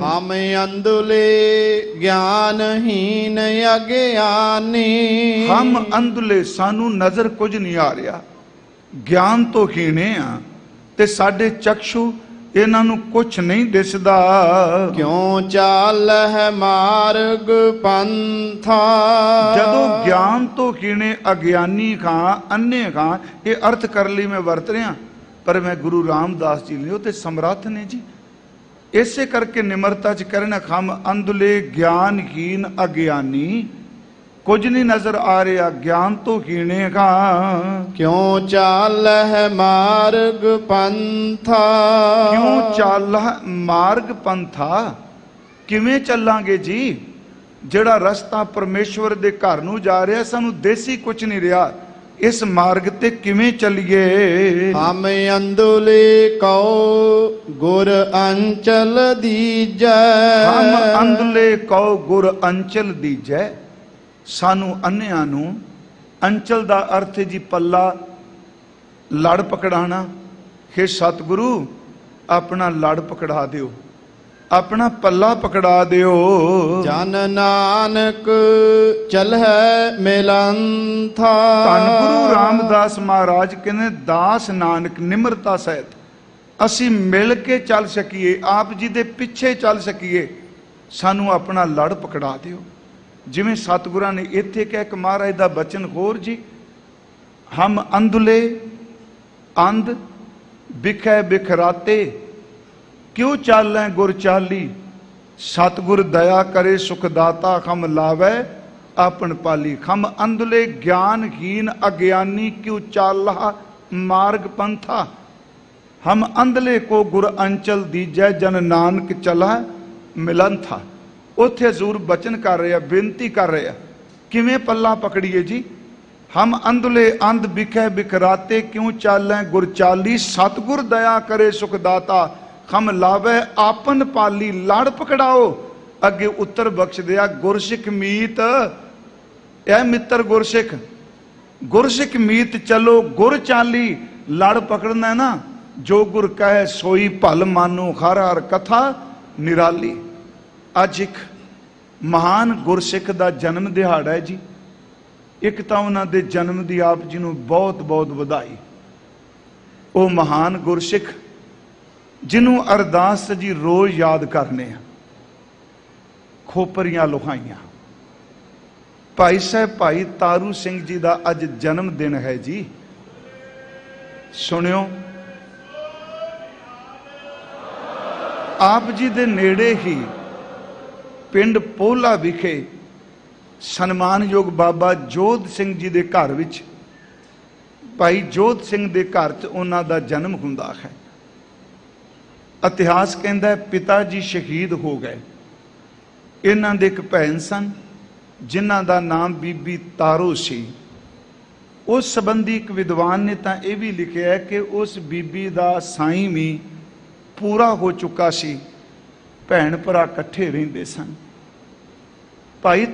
ਹਮ ਅੰਧਲੇ ਗਿਆਨਹੀਨ ਅਗਿਆਨੀ। ਹਮ ਅੰਧਲੇ, ਸਾਨੂੰ ਨਜ਼ਰ ਕੁਝ ਨਹੀਂ ਆ ਰਿਹਾ। ਗਿਆਨ ਤੋਂ ਖੀਣੇ ਆ ਤੇ ਸਾਡੇ ਚਕਸ਼ੂ ਇਹਨਾਂ ਨੂੰ ਕੁਛ ਨਹੀਂ ਦਿਸਦਾ। ਕਿਉ ਚਾਲਹਿ ਮਾਰਗ ਪੰਥਾ। ਜਦੋਂ ਗਿਆਨ ਤੋਂ ਖੀਣੇ ਅਗਿਆਨੀ ਖਾਂ ਅੰਨੇ ਖਾਂ, ਇਹ ਅਰਥ ਕਰਨ ਲਈ ਮੈਂ ਵਰਤ ਰਿਹਾ, ਪਰ ਮੈਂ ਗੁਰੂ ਰਾਮਦਾਸ ਜੀ ਨੇ ਉਹ ਤੇ ਸਮਰੱਥ ਨੇ ਜੀ। ਇਸੇ ਕਰਕੇ ਨਿਮਰਤਾ ਚ ਕਰਨ ਖਮ ਅੰਧਲੇ ਗਿਆਨਹੀਨ ਅਗਿਆਨੀ। ਕੁਝ ਨਹੀਂ ਨਜ਼ਰ ਆ ਰਿਹਾ, ਗਿਆਨ ਤੋਂ ਖੀਣੇ ਖਾਂ। ਕਿਉ ਚਾਲਹਿ ਮਾਰਗ ਪੰਥਾ। ਕਿਉਂ ਚਾਲਹ ਮਾਰਗ ਪੰਥਾ, ਕਿਵੇਂ ਚੱਲਾਂਗੇ ਜੀ? ਜਿਹੜਾ ਰਸਤਾ ਪਰਮੇਸ਼ਵਰ ਦੇ ਘਰ ਨੂੰ ਜਾ ਰਿਹਾ, ਸਾਨੂੰ ਦੇਸੀ ਕੁਝ ਨਹੀਂ ਰਿਹਾ, ਇਸ ਮਾਰਗ ਤੇ ਕਿਵੇਂ ਚੱਲੀਏ? ਹਮ ਅੰਧਲੇ ਕਉ ਗੁਰ ਅੰਚਲ ਦੀਜੈ। ਹਮ ਅੰਧਲੇ ਕਉ ਗੁਰ ਅੰਚਲ ਦੀਜੈ। ਸਾਨੂੰ ਅੰਨਿਆਂ ਨੂੰ, ਅੰਚਲ ਦਾ ਅਰਥ ਹੈ ਜੀ ਪੱਲਾ, ਲੜ ਪਕੜਾਣਾ। ਹੇ ਸਤਿਗੁਰੂ, ਆਪਣਾ ਲੜ ਪਕੜਾ ਦਿਓ, ਆਪਣਾ ਪੱਲਾ ਪਕੜਾ ਦਿਓ। ਜਨ ਨਾਨਕ ਚਲਹਿ ਮਿਲੰਥਾ। ਧੰਨ ਗੁਰੂ ਰਾਮਦਾਸ ਮਹਾਰਾਜ ਕਹਿੰਦੇ, ਦਾਸ ਨਾਨਕ ਨਿਮਰਤਾ ਸਹਿਤ ਅਸੀਂ ਮਿਲ ਕੇ ਚੱਲ ਸਕੀਏ, ਆਪ ਜੀ ਦੇ ਪਿੱਛੇ ਚੱਲ ਸਕੀਏ, ਸਾਨੂੰ ਆਪਣਾ ਲੜ ਪਕੜਾ ਦਿਓ। ਜਿਵੇਂ ਸਤਿਗੁਰਾਂ ਨੇ ਇੱਥੇ ਕਿਹਾ, ਇੱਕ ਮਹਾਰਾਜ ਦਾ ਬਚਨ ਹੋਰ ਜੀ, ਹਮ ਅੰਧਲੇ ਅੰਧ ਬਿਖੈ ਬਿਖਰਾਤੇ, ਕਿਉ ਚਾਲੈ ਗੁਰ ਚਾਲੀ। ਸਤਿਗੁਰ ਦਇਆ ਕਰੇ ਸੁਖ ਦਾਤਾ, ਖਮ ਲਾਵੈ ਆਪਨ ਪਾਲੀ। ਖਮ ਅੰਧਲੇ ਗਿਆਨਹੀਨ ਅਗਿਆਨੀ, ਕਿਉ ਚਾਲਾ ਮਾਰਗ ਪੰਥਾ। ਹਮ ਅੰਧਲੇ ਕੋ ਗੁਰ ਅੰਚਲ ਦੀਜੈ, ਜਨ ਨਾਨਕ ਚਲਾ ਮਿਲੰਥਾ। ਉੱਥੇ ਹਜ਼ੂਰ ਬਚਨ ਕਰ ਰਿਹਾ, ਬੇਨਤੀ ਕਰ ਰਿਹਾ, ਕਿਵੇਂ ਪੱਲਾ ਪਕੜੀਏ ਜੀ? ਹਮ ਅੰਧਲੇ ਅੰਧ ਬਿਖੈ ਬਿਖਰਾਤੇ, ਕਿਉਂ ਚਾਲੈ ਗੁਰ ਚਾਲੀ। ਸਤਿਗੁਰ ਦਇਆ ਕਰੇ ਸੁਖ ਦਾਤਾ, ਖਮ ਲਾਵੈ ਆਪਨ ਪਾਲੀ। ਲੜ ਪਕੜਾਓ, ਅੱਗੇ ਉੱਤਰ ਬਖਸ਼ ਦਿਆ। ਗੁਰਸਿੱਖ ਮੀਤ, ਇਹ ਮਿੱਤਰ ਗੁਰਸਿੱਖ, ਗੁਰਸਿੱਖ ਮੀਤ ਚਲੋ ਗੁਰ ਚਾਲੀ। ਲੜ ਪਕੜਨਾ ਨਾ, ਜੋ ਗੁਰ ਕਹੈ ਸੋਈ ਭਲ ਮਾਨੋ, ਹਰ ਹਰ ਕਥਾ ਨਿਰਾਲੀ। ਅੱਜ ਇੱਕ ਮਹਾਨ ਗੁਰਸਿੱਖ ਦਾ ਜਨਮ ਦਿਹਾੜਾ ਹੈ ਜੀ। ਇੱਕ ਤਾਂ ਉਹਨਾਂ ਦੇ ਜਨਮ ਦੀ ਆਪ ਜੀ ਨੂੰ ਬਹੁਤ ਬਹੁਤ ਵਧਾਈ। ਉਹ ਮਹਾਨ ਗੁਰਸਿੱਖ ਜਿਹਨੂੰ ਅਰਦਾਸ ਜੀ ਰੋਜ਼ ਯਾਦ ਕਰਨੇ ਆ, ਖੋਪਰੀਆਂ ਲੁਹਾਈਆਂ। ਭਾਈ ਸਾਹਿਬ ਭਾਈ ਤਾਰੂ ਸਿੰਘ ਜੀ ਦਾ ਅੱਜ ਜਨਮ ਦਿਨ ਹੈ ਜੀ। ਸੁਣਿਓ, ਆਪ ਜੀ ਦੇ ਨੇੜੇ ਹੀ ਪਿੰਡ ਪੋਲਾ ਵਿਖੇ ਸਨਮਾਨਯੋਗ ਬਾਬਾ ਜੋਧ ਸਿੰਘ ਜੀ ਦੇ ਘਰ ਵਿੱਚ, ਭਾਈ ਜੋਧ ਸਿੰਘ ਦੇ ਘਰ 'ਚ ਉਹਨਾਂ ਦਾ ਜਨਮ ਹੁੰਦਾ ਹੈ। ਇਤਿਹਾਸ ਕਹਿੰਦਾ ਪਿਤਾ ਜੀ ਸ਼ਹੀਦ ਹੋ ਗਏ। ਇਹਨਾਂ ਦੇ ਇੱਕ ਭੈਣ ਸਨ ਜਿਨ੍ਹਾਂ ਦਾ ਨਾਮ ਬੀਬੀ ਤਾਰੋ ਸੀ। ਉਸ ਸੰਬੰਧੀ ਇੱਕ ਵਿਦਵਾਨ ਨੇ ਤਾਂ ਇਹ ਵੀ ਲਿਖਿਆ ਹੈ ਕਿ ਉਸ ਬੀਬੀ ਦਾ ਸਾਈਂ ਵੀ ਪੂਰਾ ਹੋ ਚੁੱਕਾ ਸੀ, ਭੈਣ ਭਰਾ ਇਕੱਠੇ ਰਹਿੰਦੇ ਸਨ। ਭਾਈ